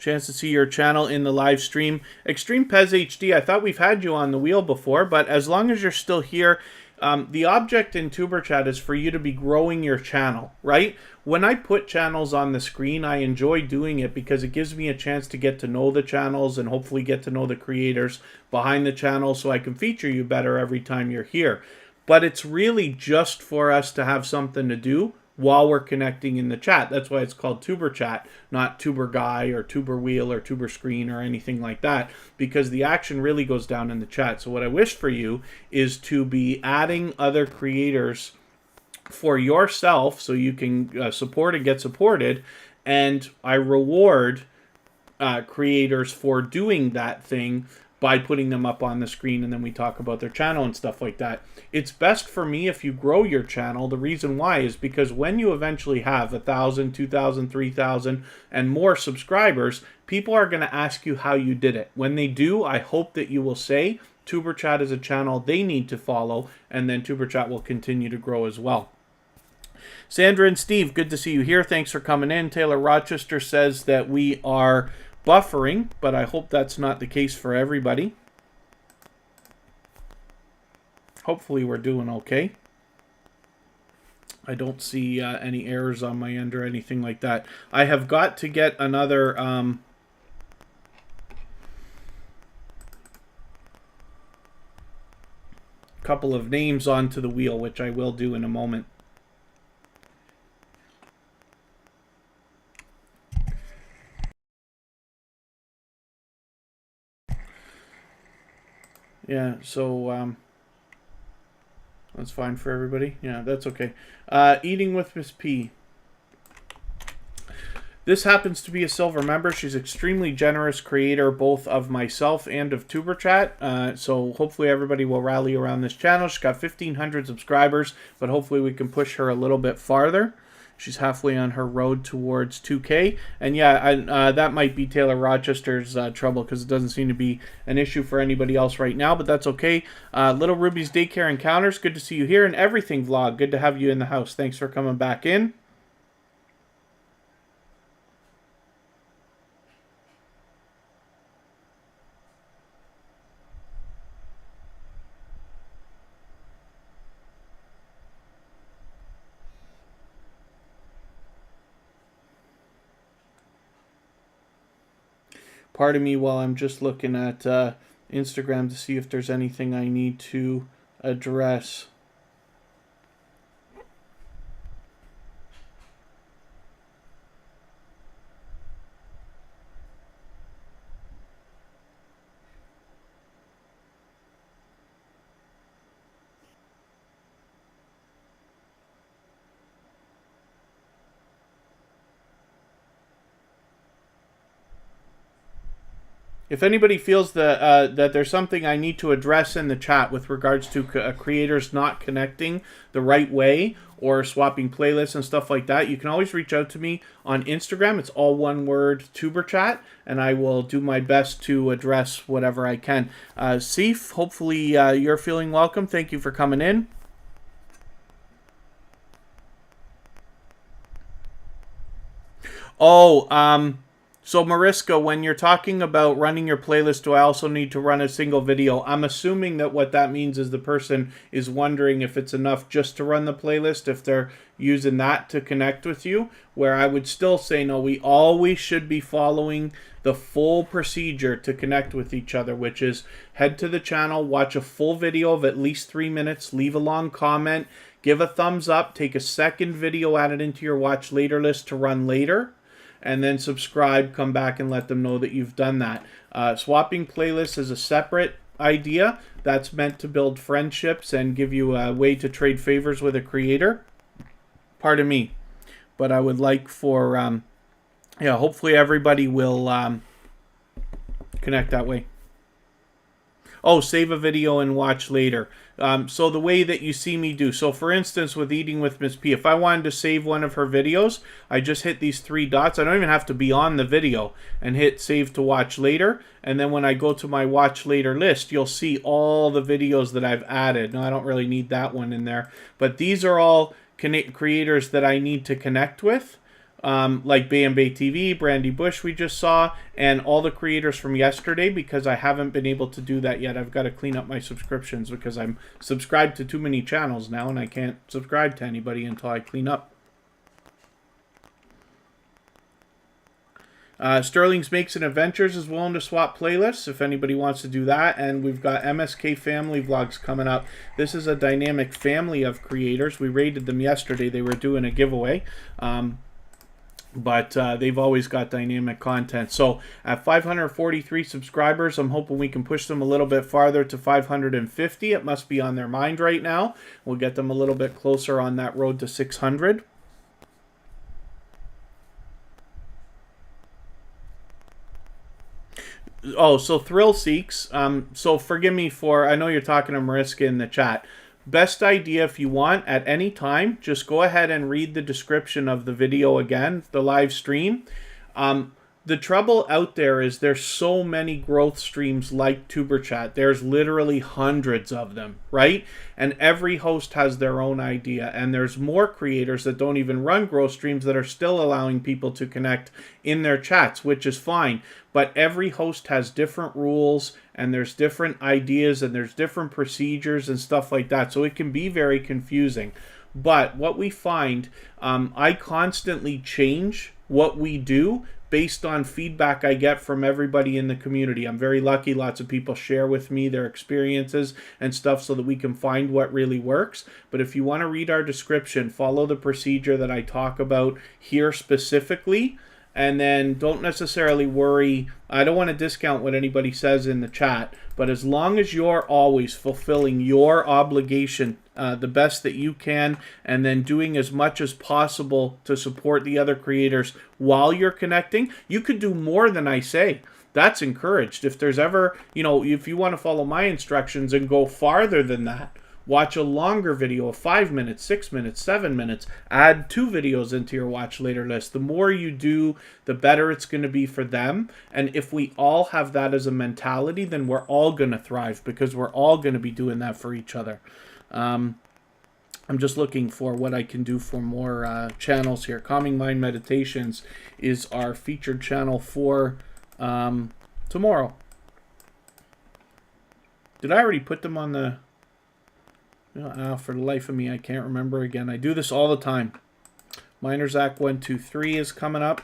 Chance to see your channel in the live stream. Extreme Pez HD, I thought we've had you on the wheel before, but as long as you're still here, the object in Tuber Chat is for you to be growing your channel, right? When I put channels on the screen, I enjoy doing it because it gives me a chance to get to know the channels and hopefully get to know the creators behind the channel so I can feature you better every time you're here. But it's really just for us to have something to do while we're connecting in the chat. That's why it's called Tuber Chat, not Tuber Guy or Tuber Wheel or Tuber Screen or anything like that, because the action really goes down in the chat. So what I wish for you is to be adding other creators for yourself so you can support and get supported, and I reward creators for doing that thing by putting them up on the screen, and then we talk about their channel and stuff like that. It's best for me if you grow your channel. The reason why is because when you eventually have 1,000, 2,000, 3,000 and more subscribers, people are going to ask you how you did it. When they do, I hope that you will say Tuber Chat is a channel they need to follow, and then Tuber Chat will continue to grow as well. Sandra and Steve, good to see you here. Thanks for coming in. Taylor Rochester says that we are buffering, but I hope that's not the case for everybody. Hopefully we're doing okay. I don't see any errors on my end or anything like that. I have got to get another couple of names onto the wheel, which I will do in a moment. Yeah, so that's fine for everybody. Yeah, that's okay. Eating with Miss P. This happens to be a silver member. She's extremely generous creator, both of myself and of Tuber Chat. So hopefully everybody will rally around this channel. She's got 1,500 subscribers, but hopefully we can push her a little bit farther. She's halfway on her road towards 2K. And yeah, that might be Taylor Rochester's trouble because it doesn't seem to be an issue for anybody else right now, but that's okay. Little Ruby's Daycare Encounters, good to see you here. And Everything Vlog, good to have you in the house. Thanks for coming back in. Pardon me while I'm just looking at Instagram to see if there's anything I need to address. If anybody feels that there's something I need to address in the chat with regards to creators not connecting the right way or swapping playlists and stuff like that, you can always reach out to me on Instagram. It's all one word, Tuber Chat, and I will do my best to address whatever I can. Seif, hopefully you're feeling welcome. Thank you for coming in. Oh, so Mariska, when you're talking about running your playlist, do I also need to run a single video? I'm assuming that what that means is the person is wondering if it's enough just to run the playlist, if they're using that to connect with you, where I would still say, no, we always should be following the full procedure to connect with each other, which is head to the channel, watch a full video of at least 3 minutes, leave a long comment, give a thumbs up, take a second video, add it into your watch later list to run later, and then subscribe, come back and let them know that you've done that. Swapping playlists is a separate idea that's meant to build friendships and give you a way to trade favors with a creator. Pardon me. But I would like for, hopefully everybody will connect that way. Oh, save a video and watch later. So the way that you see me do. So for instance, with Eating with Miss P, if I wanted to save one of her videos, I just hit these 3 dots. I don't even have to be on the video and hit save to watch later. And then when I go to my watch later list, you'll see all the videos that I've added. Now, I don't really need that one in there. But these are all creators that I need to connect with. Like Bay and Bay TV, Brandy Bush we just saw, and all the creators from yesterday, because I haven't been able to do that yet. I've got to clean up my subscriptions because I'm subscribed to too many channels now, and I can't subscribe to anybody until I clean up. Sterling's Makes and Adventures is willing to swap playlists if anybody wants to do that. And we've got MSK Family Vlogs coming up. This is a dynamic family of creators. We rated them yesterday. They were doing a giveaway. But they've always got dynamic content. So at 543 subscribers, I'm hoping we can push them a little bit farther to 550. It must be on their mind right now. We'll get them a little bit closer on that road to 600. Oh, so Thrill Seeks. So forgive me for, I know you're talking to Mariska in the chat. Best idea, if you want, at any time, just go ahead and read the description of the video again, the live stream. The trouble out there is there's so many growth streams like Tuber Chat. There's literally hundreds of them, right? And every host has their own idea. And there's more creators that don't even run growth streams that are still allowing people to connect in their chats, which is fine. But every host has different rules, and there's different ideas, and there's different procedures and stuff like that. So it can be very confusing. But what we find, I constantly change what we do based on feedback I get from everybody in the community. I'm very lucky. Lots of people share with me their experiences and stuff so that we can find what really works. But if you want to read our description, follow the procedure that I talk about here specifically. And then don't necessarily worry. I don't want to discount what anybody says in the chat, but as long as you're always fulfilling your obligation the best that you can, and then doing as much as possible to support the other creators while you're connecting, you could do more than I say. That's encouraged. If there's ever, if you want to follow my instructions and go farther than that, watch a longer video of 5 minutes, 6 minutes, 7 minutes. Add 2 videos into your watch later list. The more you do, the better it's going to be for them. And if we all have that as a mentality, then we're all going to thrive because we're all going to be doing that for each other. I'm just looking for what I can do for more channels here. Calming Mind Meditations is our featured channel for tomorrow. Did I already put them on the... for the life of me, I can't remember again. I do this all the time. Minor Zach 123 is coming up.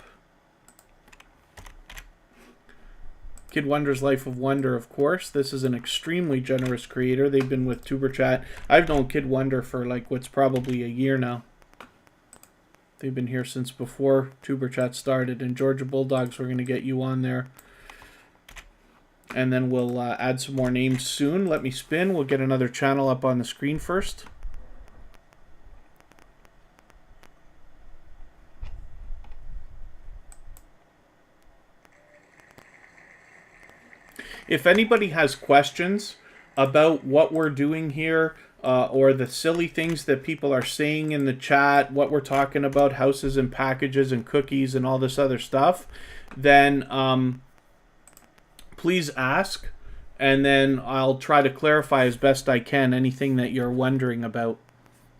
Kid Wonder's Life of Wonder, of course. This is an extremely generous creator. They've been with Tuber Chat. I've known Kid Wonder for like what's probably a year now. They've been here since before Tuber Chat started. And Georgia Bulldogs, we're going to get you on there. And then we'll add some more names soon. Let me spin. We'll get another channel up on the screen first. If anybody has questions about what we're doing here, or the silly things that people are saying in the chat, what we're talking about, houses and packages and cookies and all this other stuff, then please ask, and then I'll try to clarify as best I can anything that you're wondering about.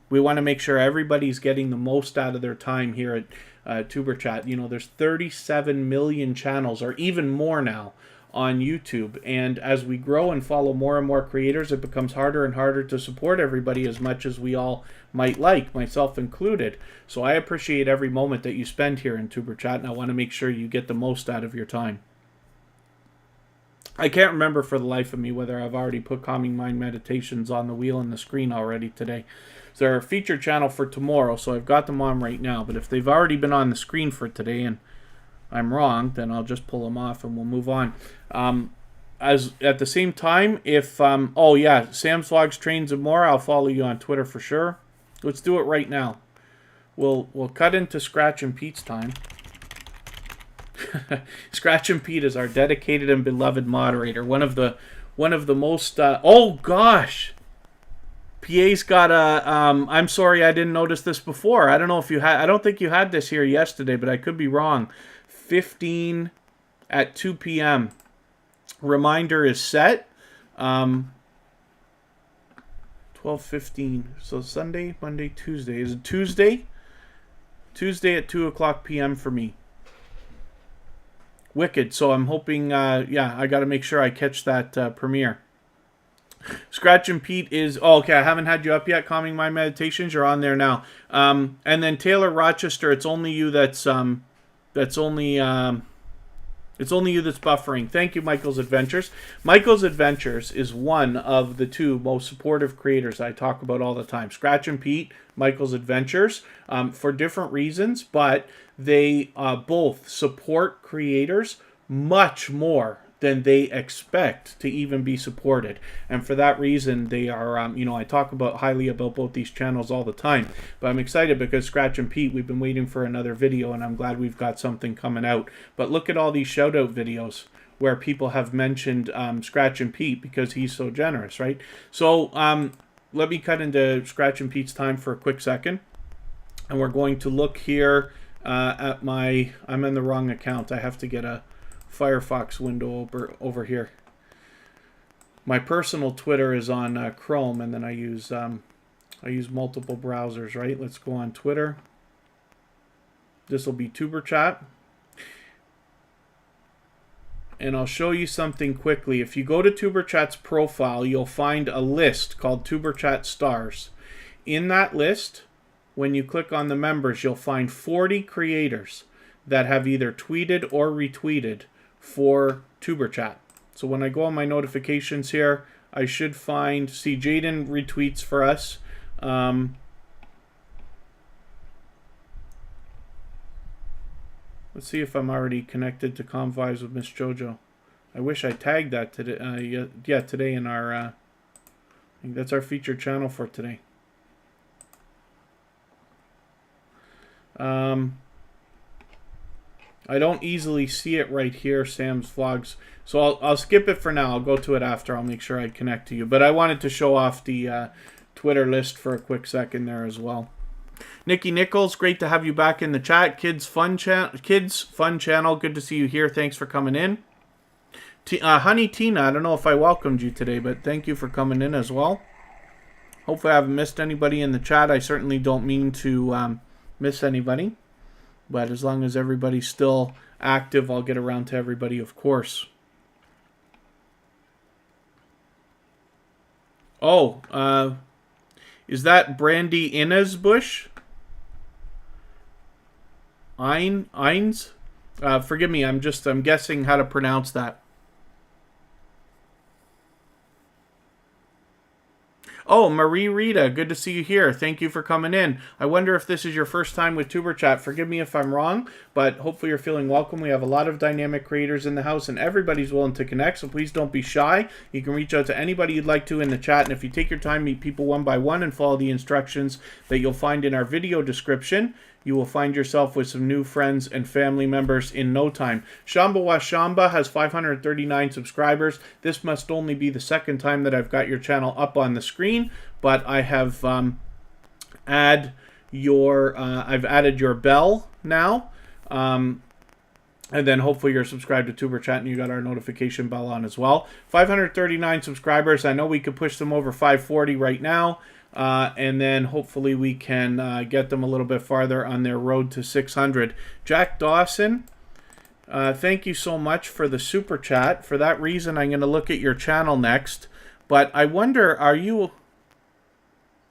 We want to make sure everybody's getting the most out of their time here at Tuber Chat. You know, there's 37 million channels, or even more now, on YouTube. And as we grow and follow more and more creators, it becomes harder and harder to support everybody as much as we all might like, myself included. So I appreciate every moment that you spend here in Tuber Chat, and I want to make sure you get the most out of your time. I can't remember for the life of me whether I've already put Calming Mind Meditations on the wheel and the screen already today. So they're a featured channel for tomorrow, so I've got them on right now. But if they've already been on the screen for today and I'm wrong, then I'll just pull them off and we'll move on. As at the same time, if oh yeah, Sam's Vlogs, Trains and More, I'll follow you on Twitter for sure. Let's do it right now. We'll cut into Scratch and Pete's time. Scratch and Pete is our dedicated and beloved moderator. One of the most. Oh gosh, PA's got a. I'm sorry, I didn't notice this before. I don't know if you had. I don't think you had this here yesterday, but I could be wrong. 15 at 2 p.m. Reminder is set. 12:15. So Sunday, Monday, Tuesday. Is it Tuesday? Tuesday at 2 o'clock p.m. for me. Wicked. So I'm hoping, yeah, I got to make sure I catch that premiere. Scratch and Pete is, oh, okay, I haven't had you up yet, Calming Mind Meditations. You're on there now. And then Taylor Rochester, it's only you that's buffering. Thank you, Michael's Adventures. Michael's Adventures is one of the two most supportive creators I talk about all the time. Scratch and Pete, Michael's Adventures, for different reasons, but they both support creators much more than they expect to even be supported. And for that reason, they are, you know, I talk highly about both these channels all the time. But I'm excited because Scratch and Pete, we've been waiting for another video, and I'm glad we've got something coming out. But look at all these shout-out videos where people have mentioned Scratch and Pete because he's so generous, right? So let me cut into Scratch and Pete's time for a quick second. And we're going to look here at my, I'm in the wrong account. I have to get a Firefox window over here. My personal Twitter is on Chrome, and then I use multiple browsers, right? Let's go on Twitter. This will be Tuber Chat. And I'll show you something quickly. If you go to Tuber Chat's profile, you'll find a list called Tuber Chat Stars. In that list, when you click on the members, you'll find 40 creators that have either tweeted or retweeted for Tuber Chat. So when I go on my notifications here, I should find, see, Jaden retweets for us. Let's see if I'm already connected to Comvibes with Miss Jojo. I wish I tagged that today. Yeah, today in our, I think that's our featured channel for today. I don't easily see it right here, Sam's Vlogs. So I'll skip it for now. I'll go to it after. I'll make sure I connect to you. But I wanted to show off the Twitter list for a quick second there as well. Nikki Nichols, great to have you back in the chat. Kids Fun Channel, good to see you here. Thanks for coming in. Honey Tina, I don't know if I welcomed you today, but thank you for coming in as well. Hopefully I haven't missed anybody in the chat. I certainly don't mean to miss anybody. But as long as everybody's still active, I'll get around to everybody, of course. Oh, is that Brandy Innesbush? Eins? Forgive me, I'm guessing how to pronounce that. Oh, Marie Rita, good to see you here. Thank you for coming in. I wonder if this is your first time with Tuber Chat. Forgive me if I'm wrong, but hopefully you're feeling welcome. We have a lot of dynamic creators in the house, and everybody's willing to connect, so please don't be shy. You can reach out to anybody you'd like to in the chat, and if you take your time, meet people one by one, and follow the instructions that you'll find in our video description, you will find yourself with some new friends and family members in no time. Shamba Washamba has 539 subscribers. This must only be the second time that I've got your channel up on the screen, but I have I've added your bell now. And then hopefully you're subscribed to Tuber Chat and you got our notification bell on as well. 539 subscribers. I know we could push them over 540 right now. And then hopefully we can get them a little bit farther on their road to 600. Jack Dawson, thank you so much for the super chat. For that reason, I'm going to look at your channel next. But I wonder, are you...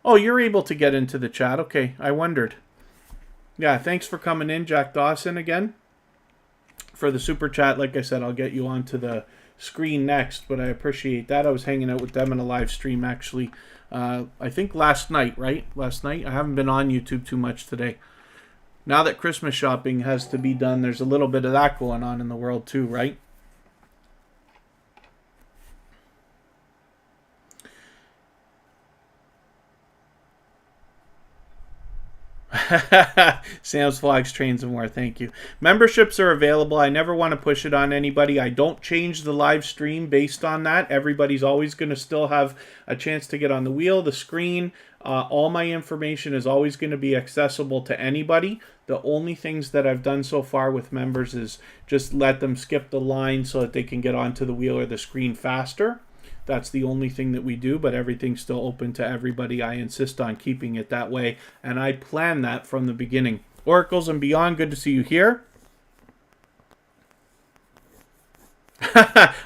Oh, you're able to get into the chat. Okay, I wondered. Yeah, thanks for coming in, Jack Dawson, again. For the super chat, like I said, I'll get you onto the screen next, but I appreciate that. I was hanging out with them in a live stream, actually, I think last night, right? Last night? I haven't been on YouTube too much today. Now that Christmas shopping has to be done, there's a little bit of that going on in the world too, right? Sam's Flags, Trains, and More. Thank you. Memberships are available. I never want to push it on anybody. I don't change the live stream based on that. Everybody's always going to still have a chance to get on the wheel, the screen. All my information is always going to be accessible to anybody. The only things that I've done so far with members is just let them skip the line so that they can get onto the wheel or the screen faster. That's the only thing that we do, but everything's still open to everybody. I insist on keeping it that way, and I plan that from the beginning. Oracles and Beyond, good to see you here.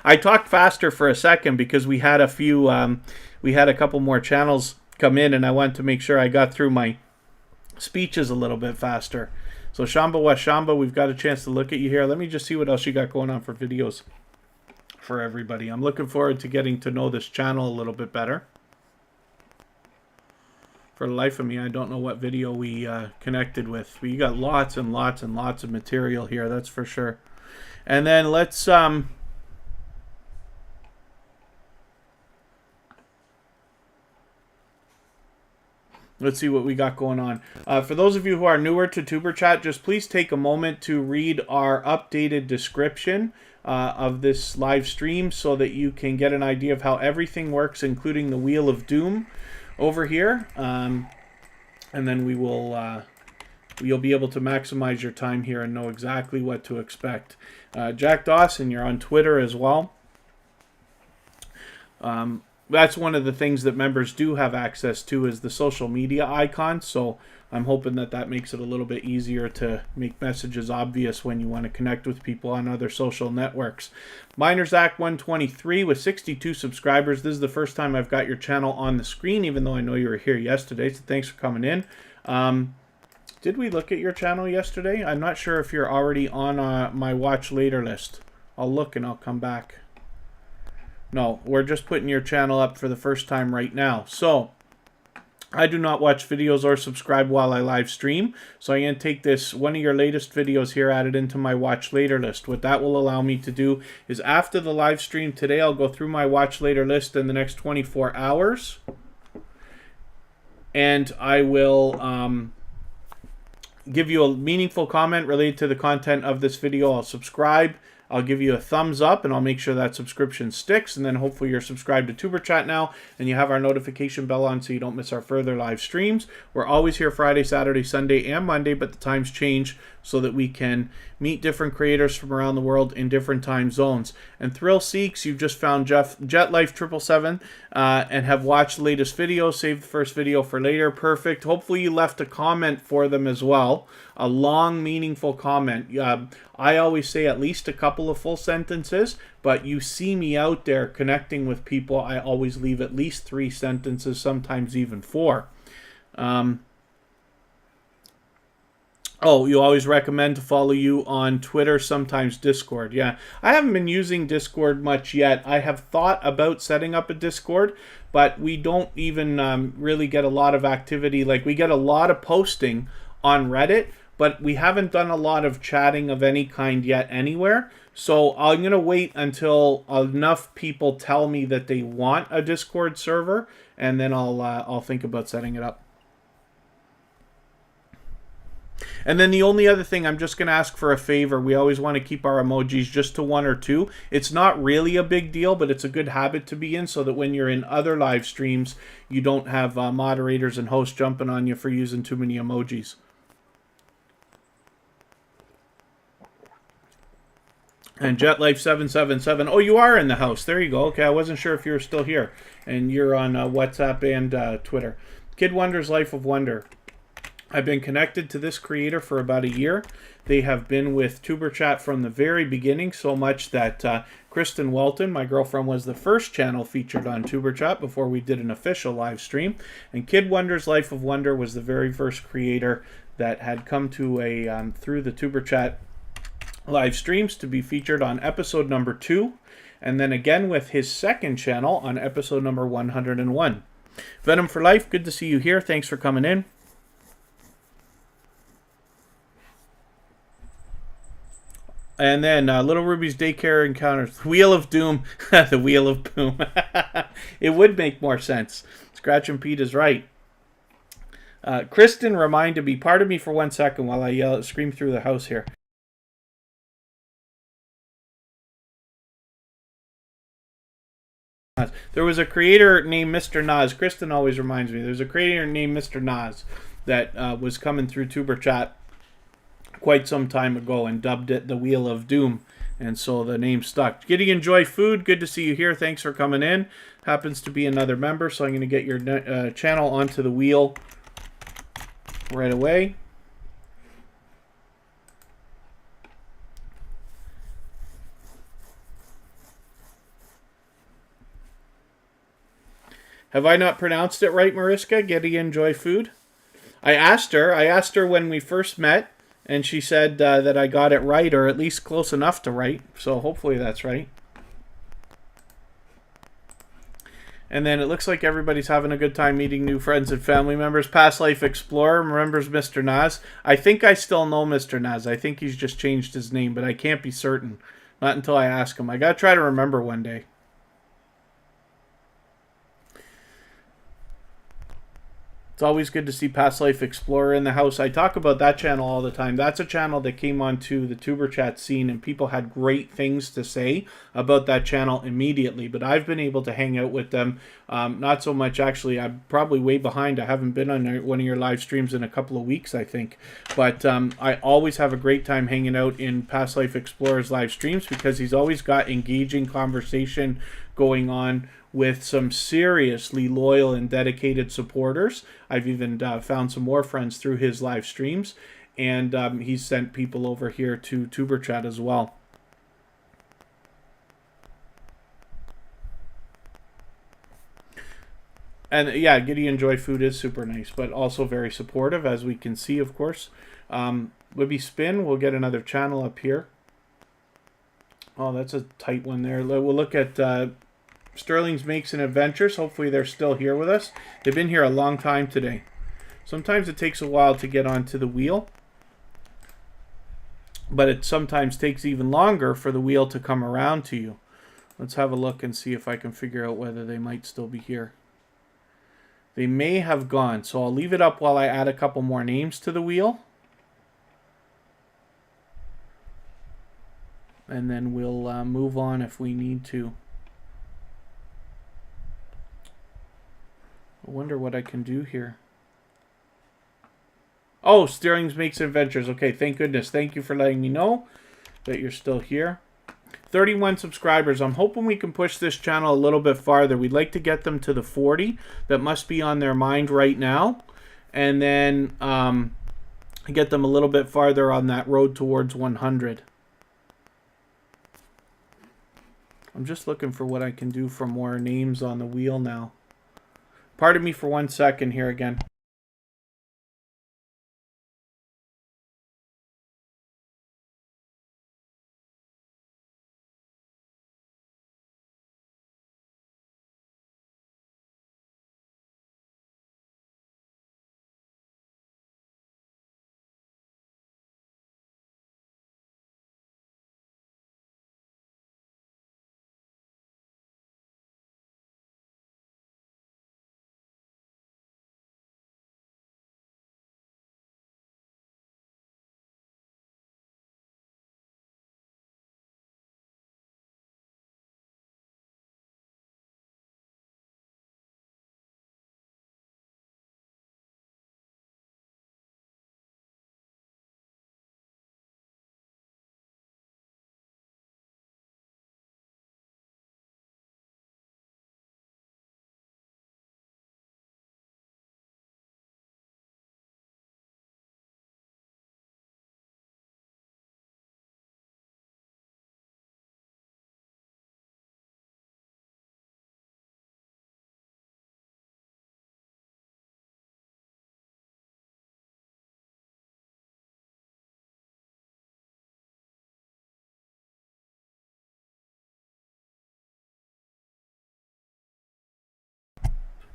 I talked faster for a second because we had a few, we had a couple more channels come in, and I wanted to make sure I got through my speeches a little bit faster. So Shamba West Shamba, we've got a chance to look at you here. Let me just see what else you got going on for videos for everybody. I'm looking forward to getting to know this channel a little bit better. For the life of me, I don't know what video we connected with. We got lots and lots and lots of material here, that's for sure. And then let's see what we got going on. For those of you who are newer to Tuber Chat, just please take a moment to read our updated description of this live stream so that you can get an idea of how everything works, including the Wheel of Doom over here. And then we will you'll be able to maximize your time here and know exactly what to expect. Jack Dawson, you're on Twitter as well. That's one of the things that members do have access to is the social media icon. So I'm hoping that that makes it a little bit easier to make messages obvious when you want to connect with people on other social networks. Miners Act 123 with 62 subscribers. This is the first time I've got your channel on the screen, even though I know you were here yesterday. So thanks for coming in. Did we look at your channel yesterday? I'm not sure if you're already on my watch later list. I'll look and I'll come back. No, we're just putting your channel up for the first time right now. So I do not watch videos or subscribe while I live stream. So I'm going to take this, one of your latest videos here, add it into my watch later list. What that will allow me to do is after the live stream today, I'll go through my watch later list in the next 24 hours. And I will give you a meaningful comment related to the content of this video. I'll subscribe. I'll give you a thumbs up, and I'll make sure that subscription sticks, and then hopefully you're subscribed to Tuber Chat now, and you have our notification bell on so you don't miss our further live streams. We're always here Friday, Saturday, Sunday, and Monday, but the times change so that we can meet different creators from around the world in different time zones. And Thrill Seeks, you've just found Jet Life 777 and have watched the latest video, saved the first video for later. Perfect. Hopefully you left a comment for them as well. A long, meaningful comment. I always say at least a couple of full sentences, but you see me out there connecting with people, I always leave at least 3 sentences, sometimes even 4. Oh, you always recommend to follow you on Twitter, sometimes Discord. Yeah, I haven't been using Discord much yet. I have thought about setting up a Discord, but we don't even really get a lot of activity. Like, we get a lot of posting on Reddit, but we haven't done a lot of chatting of any kind yet anywhere. So I'm going to wait until enough people tell me that they want a Discord server, and then I'll think about setting it up. And then the only other thing, I'm just going to ask for a favor. We always want to keep our emojis just to 1 or 2. It's not really a big deal, but it's a good habit to be in so that when you're in other live streams, you don't have moderators and hosts jumping on you for using too many emojis. And JetLife777. Oh, you are in the house. There you go. Okay, I wasn't sure if you were still here. And you're on WhatsApp and Twitter. Kid Wonder's Life of Wonder. I've been connected to this creator for about a year. They have been with Tuber Chat from the very beginning, so much that Kristen Welton, my girlfriend, was the first channel featured on Tuber Chat before we did an official live stream. And Kid Wonder's Life of Wonder was the very first creator that had come to a through the Tuber Chat live streams to be featured on episode number 2, and then again with his second channel on episode number 101. Venom for Life, good to see you here. Thanks for coming in. And then Little Ruby's Daycare Encounters. Wheel of Doom. The Wheel of Boom. It would make more sense. Scratch and Pete is right. Kristen reminded me, pardon me for 1 second while I scream through the house here. There was a creator named Mr. Nas. Kristen always reminds me. There's a creator named Mr. Nas that was coming through Tuber Chat quite some time ago and dubbed it the Wheel of Doom. And so the name stuck. Giddy Enjoy Food. Good to see you here. Thanks for coming in. Happens to be another member, so I'm going to get your channel onto the wheel right away. Have I not pronounced it right, Mariska? Giddy Enjoy Food? I asked her when we first met, and she said that I got it right, or at least close enough to right. So hopefully that's right. And then it looks like everybody's having a good time meeting new friends and family members. Past Life Explorer remembers Mr. Nas. I think I still know Mr. Nas. I think he's just changed his name, but I can't be certain. Not until I ask him. I got to try to remember one day. It's always good to see Past Life Explorer in the house. I talk about that channel all the time. That's a channel that came onto the Tuber Chat scene, and people had great things to say about that channel immediately. But I've been able to hang out with them. Not so much, actually. I'm probably way behind. I haven't been on one of your live streams in a couple of weeks, I think. But I always have a great time hanging out in Past Life Explorer's live streams because he's always got engaging conversation going on with some seriously loyal and dedicated supporters. I've even found some more friends through his live streams, and he's sent people over here to Tuber Chat as well. And yeah, Giddy Enjoy Food is super nice, but also very supportive, as we can see, of course. Libby Spin, we'll get another channel up here. Oh, that's a tight one there. We'll look at Sterling's Makes and Adventures. Hopefully they're still here with us. They've been here a long time today. Sometimes it takes a while to get onto the wheel, but it sometimes takes even longer for the wheel to come around to you. Let's have a look and see if I can figure out whether they might still be here. They may have gone, so I'll leave it up while I add a couple more names to the wheel. And then we'll move on if we need to. I wonder what I can do here. Oh, Sterling's Makes Adventures. Okay, thank goodness. Thank you for letting me know that you're still here. 31 subscribers. I'm hoping we can push this channel a little bit farther. We'd like to get them to the 40. That must be on their mind right now. And then get them a little bit farther on that road towards 100. I'm just looking for what I can do for more names on the wheel now. Pardon me for 1 second here again.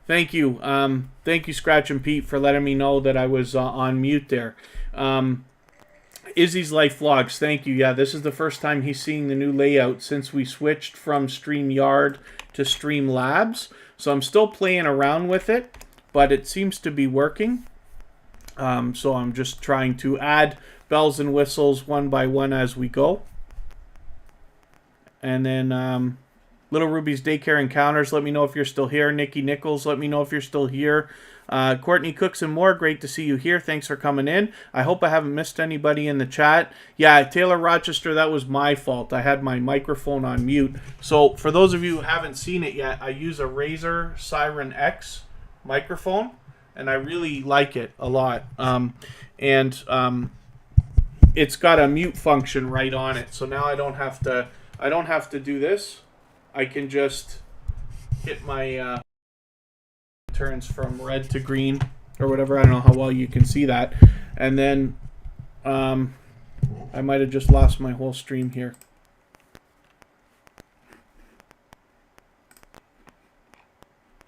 Thank you. Thank you, Scratch and Pete, for letting me know that I was on mute there. Izzy's Life Vlogs, thank you. Yeah, this is the first time he's seeing the new layout since we switched from StreamYard to Streamlabs. So I'm still playing around with it, but it seems to be working. So I'm just trying to add bells and whistles one by one as we go. And then Little Ruby's Daycare Encounters, let me know if you're still here. Nikki Nichols, let me know if you're still here. Courtney Cooks and more, great to see you here. Thanks for coming in. I hope I haven't missed anybody in the chat. Yeah, Taylor Rochester, that was my fault. I had my microphone on mute. So for those of you who haven't seen it yet, I use a Razer Siren X microphone, and I really like it a lot. It's got a mute function right on it, so now I don't have to do this. I can just hit my turns from red to green or whatever. I don't know how well you can see that. And then I might have just lost my whole stream here.